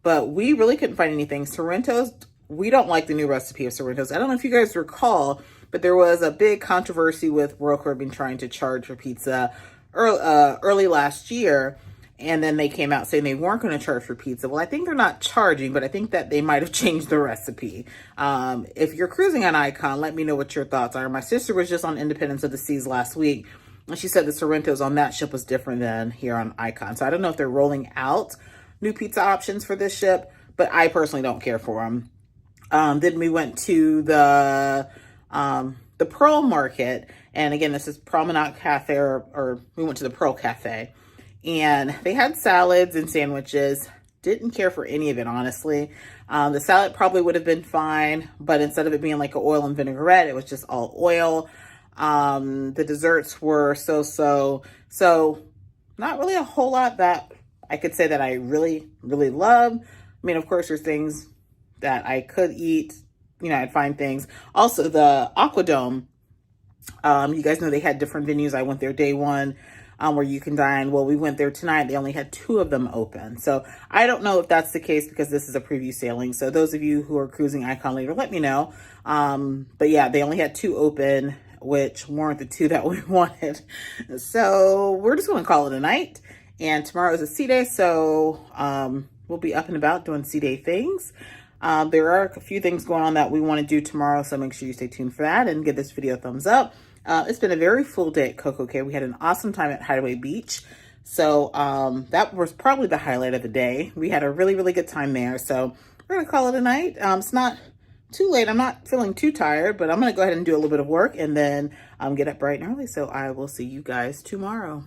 but we really couldn't find anything. Sorrento's, we don't like the new recipe of Sorrento's. I don't know if you guys recall, but there was a big controversy with Royal Caribbean trying to charge for pizza early last year. And then they came out saying they weren't going to charge for pizza. Well, I think they're not charging, but I think that they might have changed the recipe. If you're cruising on Icon, let me know what your thoughts are. My sister was just on Independence of the Seas last week, and she said the Sorrento's on that ship was different than here on Icon. So I don't know if they're rolling out new pizza options for this ship, but I personally don't care for them. Then we went to the Pearl Market, and again, this is Promenade Cafe, or we went to the Pearl Cafe. And they had salads and sandwiches. Didn't care for any of it, honestly. The salad probably would have been fine, but instead of it being like an oil and vinaigrette, it was just all oil. The desserts were so-so. So not really a whole lot that I could say that I really, really love. I mean, of course, there's things that I could eat. You know, I'd find things. Also, the Aquadome. You guys know they had different venues. I went there day one. Where you can dine. Well, we went there tonight. They only had 2 of them open. So I don't know if that's the case because this is a preview sailing. So those of you who are cruising Icon later, let me know. But yeah, they only had 2 open, which weren't the 2 that we wanted. So we're just going to call it a night. And tomorrow is a sea day. So we'll be up and about doing sea day things. There are a few things going on that we want to do tomorrow. So make sure you stay tuned for that and give this video a thumbs up. It's been a very full day at CocoCay. We had an awesome time at Hideaway Beach. So that was probably the highlight of the day. We had a really, really good time there. So we're going to call it a night. It's not too late. I'm not feeling too tired, but I'm going to go ahead and do a little bit of work and then get up bright and early. So I will see you guys tomorrow.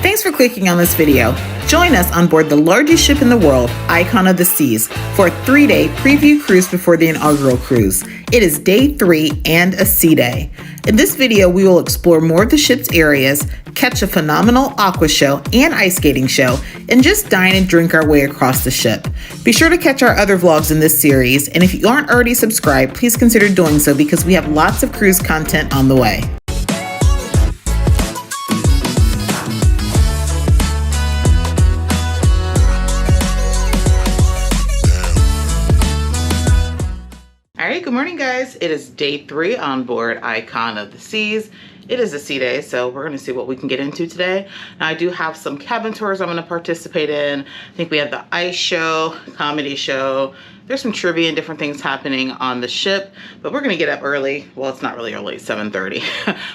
Thanks for clicking on this video. Join us on board the largest ship in the world, Icon of the Seas, for a 3-day preview cruise before the inaugural cruise. It is day 3 and a sea day. In this video, we will explore more of the ship's areas, catch a phenomenal aqua show and ice skating show, and just dine and drink our way across the ship. Be sure to catch our other vlogs in this series, and if you aren't already subscribed, please consider doing so because we have lots of cruise content on the way. All right, good morning, guys. It is day 3 on board Icon of the Seas. It is a sea day, so we're going to see what we can get into today. Now, I do have some cabin tours I'm going to participate in. I think we have the ice show, comedy show. There's some trivia and different things happening on the ship, but we're going to get up early. Well, it's not really early, 7:30,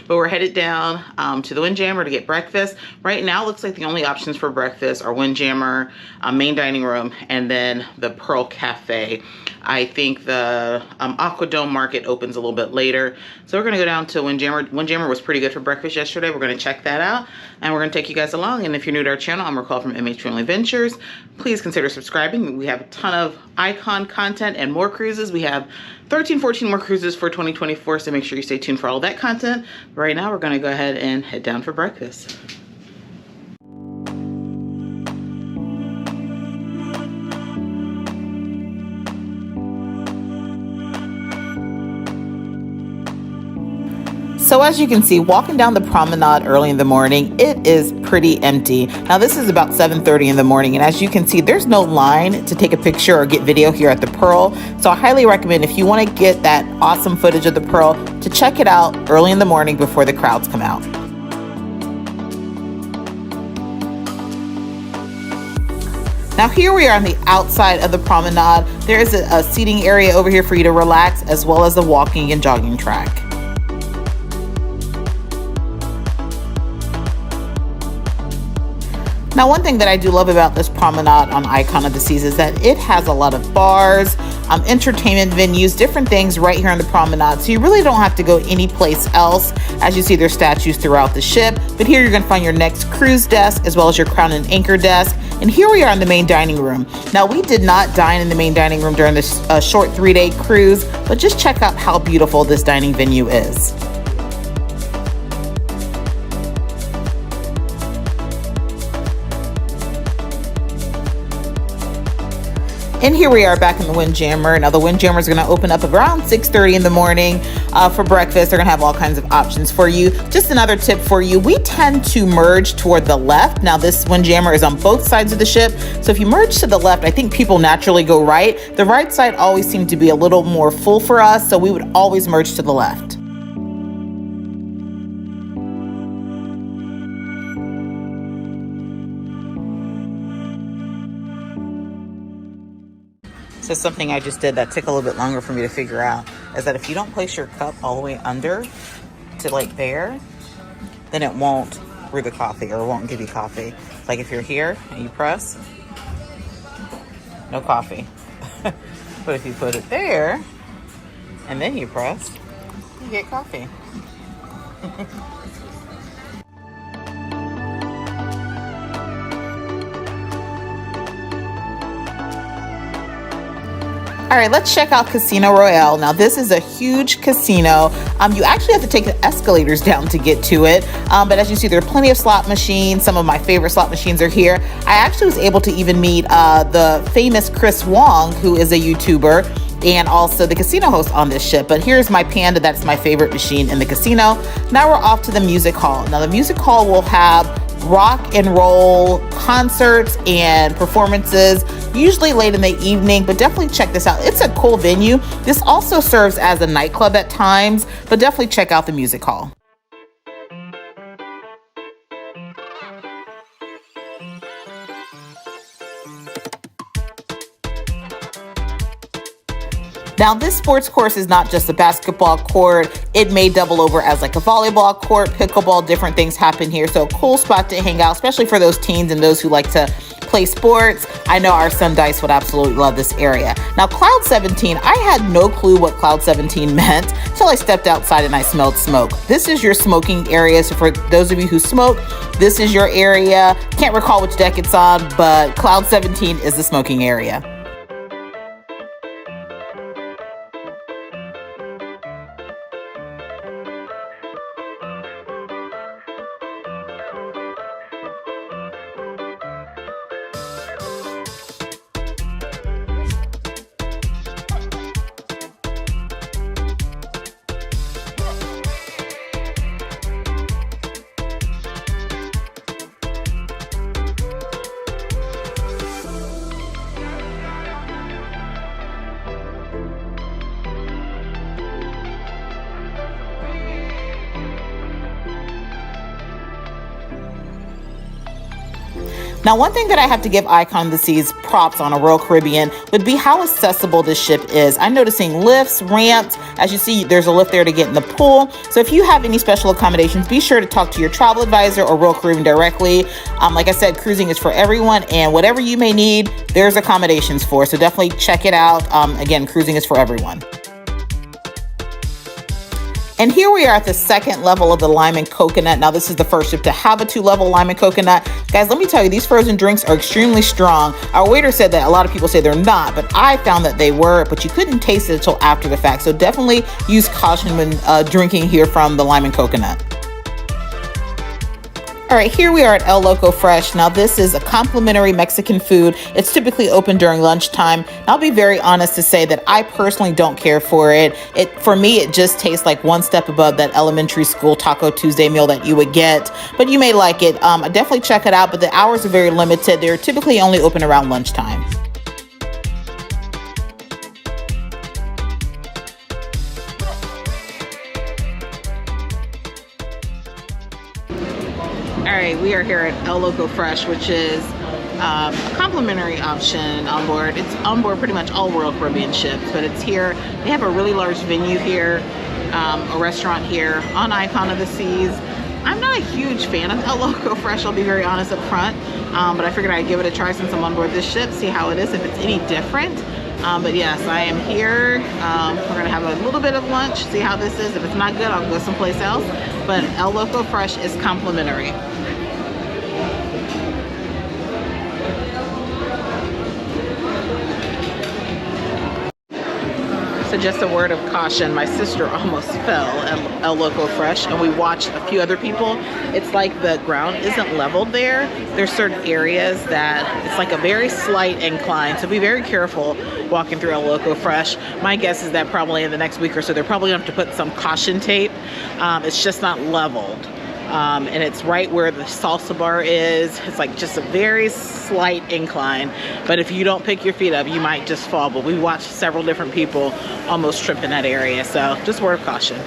but we're headed down to the Windjammer to get breakfast. Right now, it looks like the only options for breakfast are Windjammer, main dining room, and then the Pearl Cafe. I think the Aquadome Market opens a little bit later. So we're going to go down to Windjammer. Windjammer was pretty good for breakfast yesterday. We're going to check that out, and we're going to take you guys along. And if you're new to our channel, I'm RacQuelle from MHFamilyAdventures. Please consider subscribing. We have a ton of Icon content and more cruises. We have 14 more cruises for 2024, so make sure you stay tuned for all that content. Right now, we're going to go ahead and head down for breakfast. as you can see, walking down the promenade early in the morning, it is pretty empty. Now this is about 7:30 in the morning, and as you can see, there's no line to take a picture or get video here at the Pearl. So I highly recommend, if you want to get that awesome footage of the Pearl, to check it out early in the morning before the crowds come out. Now here we are on the outside of the promenade. There is a seating area over here for you to relax, as well as a walking and jogging track. Now, one thing that I do love about this promenade on Icon of the Seas is that it has a lot of bars, entertainment venues, different things right here on the promenade. So you really don't have to go anyplace else. As you see, there's statues throughout the ship, but here you're going to find your next cruise desk, as well as your crown and anchor desk. And here we are in the main dining room. Now, we did not dine in the main dining room during this short 3-day cruise, but just check out how beautiful this dining venue is. And here we are back in the Windjammer. Now the Windjammer is going to open up around 6:30 in the morning for breakfast. They're going to have all kinds of options for you. Just another tip for you, we tend to merge toward the left. Now this Windjammer is on both sides of the ship. So if you merge to the left, I think people naturally go right. The right side always seemed to be a little more full for us, so we would always merge to the left. So something I just did that took a little bit longer for me to figure out is that if you don't place your cup all the way under to like there, then it won't brew the coffee, or it won't give you coffee. Like if you're here and you press, no coffee. But if you put it there and then you press, you get coffee. All right, let's check out Casino Royale. Now this is a huge casino. You actually have to take the escalators down to get to it. But as you see, there are plenty of slot machines. Some of my favorite slot machines are here. I actually was able to even meet the famous Chris Wong, who is a YouTuber, and also the casino host on this ship. But here's my Panda. That's my favorite machine in the casino. Now we're off to the music hall. Now the music hall will have rock and roll concerts and performances, usually late in the evening, but definitely check this out. It's a cool venue. This also serves as a nightclub at times, but definitely check out the music hall. Now this sports course is not just a basketball court. It may double over as like a volleyball court, pickleball, different things happen here. So a cool spot to hang out, especially for those teens and those who like to play sports. I know our son Dice would absolutely love this area. Now Cloud 17, I had no clue what Cloud 17 meant until I stepped outside and I smelled smoke. This is your smoking area. So for those of you who smoke, this is your area. Can't recall which deck it's on, but Cloud 17 is the smoking area. Now, one thing that I have to give Icon of the Seas props on a Royal Caribbean would be how accessible this ship is. I'm noticing lifts, ramps. As you see, there's a lift there to get in the pool. So if you have any special accommodations, be sure to talk to your travel advisor or Royal Caribbean directly. Like I said, cruising is for everyone, and whatever you may need, there's accommodations for. So definitely check it out. Again, cruising is for everyone. And here we are at the second level of the lime and coconut. Now this is the first ship to have a 2-level lime and coconut. Guys, let me tell you, these frozen drinks are extremely strong. Our waiter said that a lot of people say they're not, but I found that they were, but you couldn't taste it until after the fact. So definitely use caution when drinking here from the lime and coconut. All right, here we are at El Loco Fresh. Now, this is a complimentary Mexican food. It's typically open during lunchtime. I'll be very honest to say that I personally don't care for it. For me, it just tastes like one step above that elementary school Taco Tuesday meal that you would get. But you may like it. Definitely check it out, but the hours are very limited. They're typically only open around lunchtime. All right, we are here at El Loco Fresh, which is a complimentary option on board. It's on board pretty much all Royal Caribbean ships, but it's here. They have a really large venue here, a restaurant here on Icon of the Seas. I'm not a huge fan of El Loco Fresh, I'll be very honest up front, but I figured I'd give it a try since I'm on board this ship, see how it is, if it's any different. But yes, I am here. We're gonna have a little bit of lunch, see how this is. If it's not good, I'll go someplace else. But El Loco Fresh is complimentary. So just a word of caution, my sister almost fell at El Loco Fresh, and we watched a few other people. It's like the ground isn't leveled there. There's certain areas that it's like a very slight incline, so be very careful walking through El Loco Fresh. My guess is that probably in the next week or so, they're probably going to have to put some caution tape. It's just not leveled. And it's right where the salsa bar is. It's like just a very slight incline, but if you don't pick your feet up, you might just fall. But we watched several different people almost trip in that area, so just a word of caution.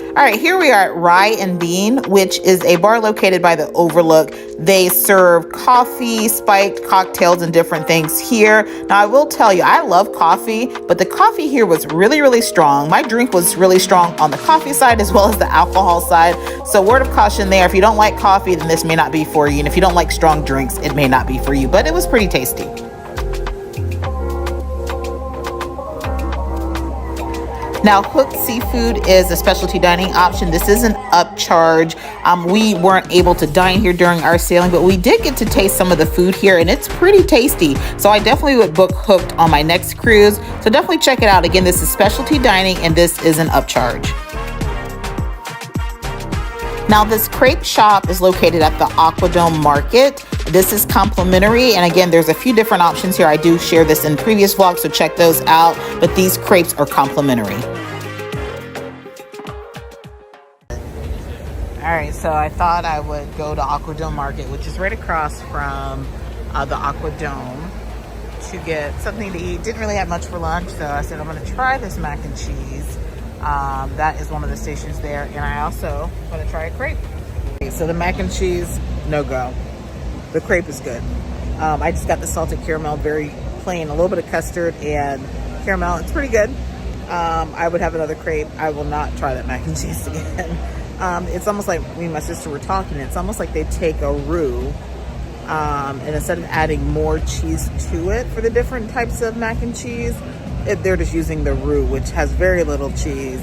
All right, here we are at Rye and Bean, which is a bar located by the Overlook. They serve coffee, spiked cocktails, and different things here. Now, I will tell you, I love coffee, but the coffee here was really, really strong. My drink was really strong on the coffee side as well as the alcohol side. So word of caution there, if you don't like coffee, then this may not be for you. And if you don't like strong drinks, it may not be for you, but it was pretty tasty. Now, Hooked Seafood is a specialty dining option. This is an upcharge. We weren't able to dine here during our sailing, but we did get to taste some of the food here, and it's pretty tasty. So I definitely would book Hooked on my next cruise. So definitely check it out. Again, this is specialty dining, and this is an upcharge. Now, this crepe shop is located at the Aquadome Market. This is complimentary, and again, there's a few different options here. I do share this in previous vlogs, so check those out, but these crepes are complimentary. All right, so I thought I would go to Aquadome Market, which is right across from the Aquadome, to get something to eat. Didn't really have much for lunch, so I said I'm gonna try this mac and cheese. That is one of the stations there, and I also want to try a crepe. Okay, so the mac and cheese, no go. The crepe is good. I just got the salted caramel, very plain, a little bit of custard and caramel. It's pretty good. I would have another crepe. I will not try that mac and cheese again. It's almost like me and my sister were talking. It's almost like they take a roux, and instead of adding more cheese to it for the different types of mac and cheese, they're just using the roux, which has very little cheese,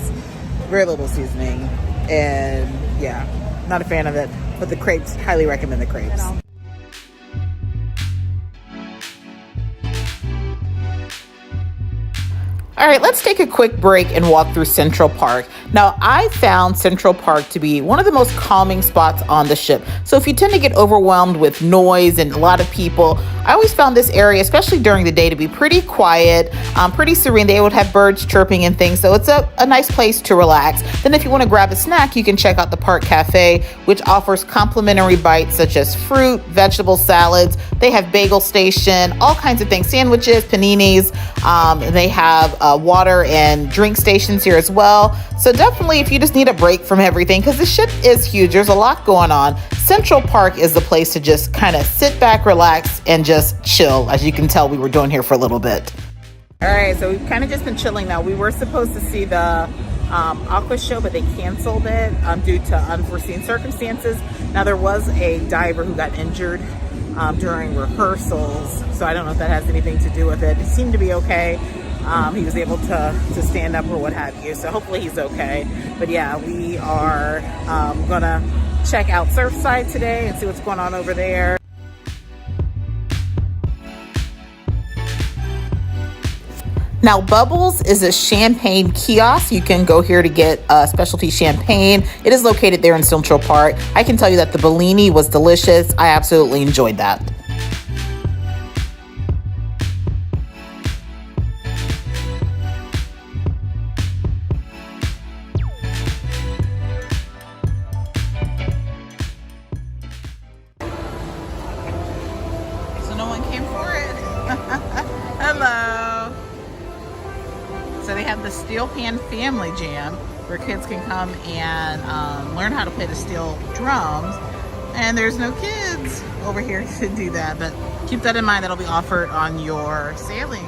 very little seasoning, and yeah, not a fan of it. But the crepes, highly recommend the crepes. All right, let's take a quick break and walk through Central Park. Now, I found Central Park to be one of the most calming spots on the ship. So if you tend to get overwhelmed with noise and a lot of people, I always found this area, especially during the day, to be pretty quiet, pretty serene. They would have birds chirping and things, so it's a nice place to relax. Then if you want to grab a snack, you can check out the Park Cafe, which offers complimentary bites such as fruit, vegetable salads. They have bagel station, all kinds of things, sandwiches, paninis. They have water and drink stations here as well. So definitely, if you just need a break from everything, because the ship is huge, there's a lot going on, Central Park is the place to just kind of sit back, relax, and just chill. As you can tell, we were doing here for a little bit. All right, so we've kind of just been chilling now. We were supposed to see the aqua show, but they canceled it due to unforeseen circumstances. Now, there was a diver who got injured during rehearsals, so I don't know if that has anything to do with it. It seemed to be okay. He was able to stand up or what have you. So hopefully he's okay. But yeah, we are gonna check out Surfside today and see what's going on over there. Now, Bubbles is a champagne kiosk. You can go here to get specialty champagne. It is located there in Central Park. I can tell you that the Bellini was delicious. I absolutely enjoyed that. So no one came for it. Hello. So they have the Steel Pan Family Jam where kids can come and learn how to play the steel drums. And there's no kids over here to do that, but keep that in mind. That'll be offered on your sailing.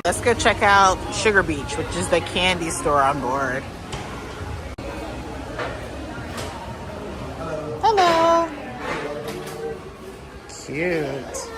Let's go check out Sugar Beach, which is the candy store on board. Hello. Cute.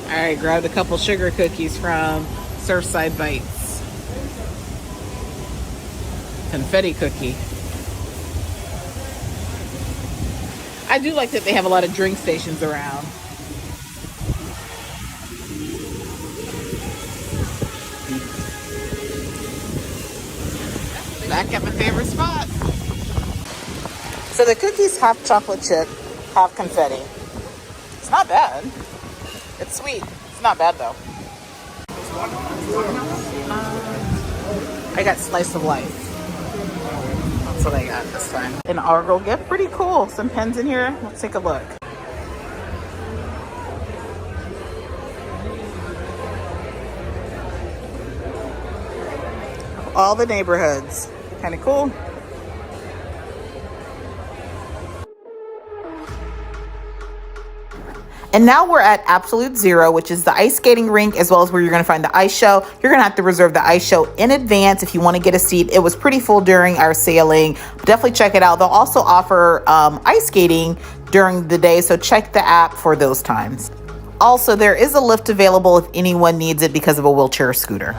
All right, grabbed a couple sugar cookies from Surfside Bites. Confetti cookie. I do like that they have a lot of drink stations around. Back at my favorite spot. So the cookies half chocolate chip, half confetti. It's not bad. It's sweet. It's not bad though. I got slice of life. That's what I got this time. An inaugural gift, pretty cool. Some pens in here. Let's take a look. All the neighborhoods. Kind of cool. And now we're at Absolute Zero, which is the ice skating rink, as well as where you're going to find the ice show. You're going to have to reserve the ice show in advance if you want to get a seat. It was pretty full during our sailing. Definitely check it out. They'll also offer ice skating during the day, so check the app for those times. Also, there is a lift available if anyone needs it because of a wheelchair or scooter.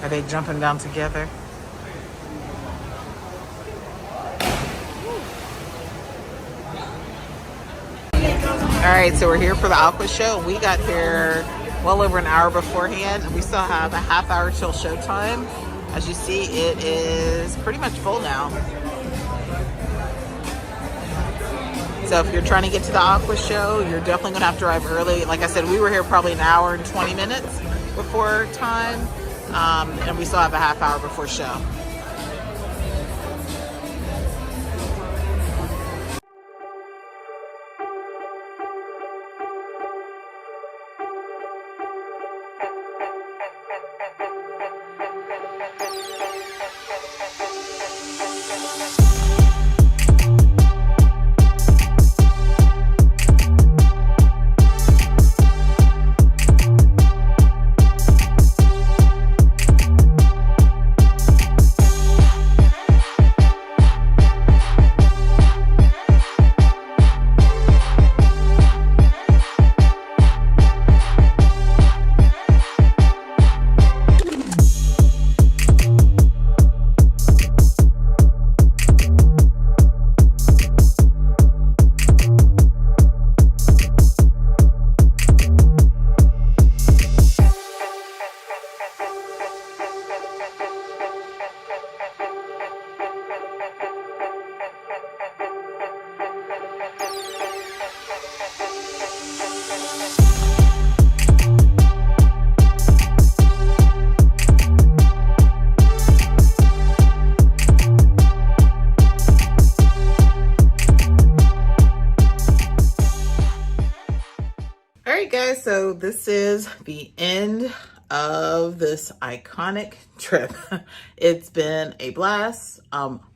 Are they jumping down together? All right, so we're here for the Aqua Show. We got here well over an hour beforehand, and we still have a half hour till showtime. As you see, it is pretty much full now. So if you're trying to get to the Aqua Show, you're definitely gonna have to arrive early. Like I said, we were here probably an hour and 20 minutes before time. And we still have a half hour before show. this is the end of this iconic trip. It's been a blast.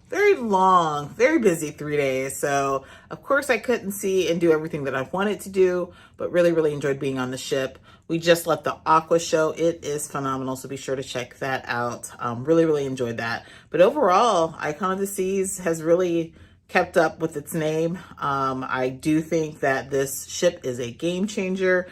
Very long, very busy 3 days. So of course I couldn't see and do everything that I wanted to do, but really enjoyed being on the ship. We just left the Aqua show. It is phenomenal, so be sure to check that out. Really enjoyed that. But overall, Icon of the Seas has really kept up with its name. I do think that this ship is a game changer,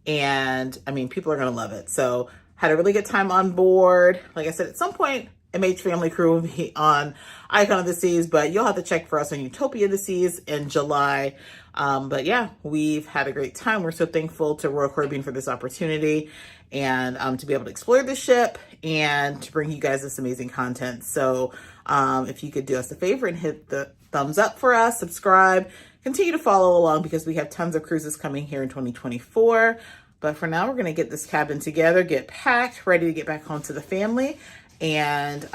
and I mean, people are gonna love it. So had a really good time on board. Like I said, at some point, MH Family Crew will be on Icon of the Seas, but you'll have to check for us on Utopia of the Seas in July. But yeah, we've had a great time. We're so thankful to Royal Caribbean for this opportunity and to be able to explore the ship and to bring you guys this amazing content. So if you could do us a favor and hit the thumbs up for us, subscribe, continue to follow along because we have tons of cruises coming here in 2024. But for now, we're going to get this cabin together, get packed, ready to get back home to the family. And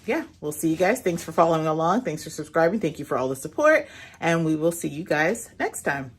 yeah, we'll see you guys. Thanks for following along. Thanks for subscribing. Thank you for all the support. And we will see you guys next time.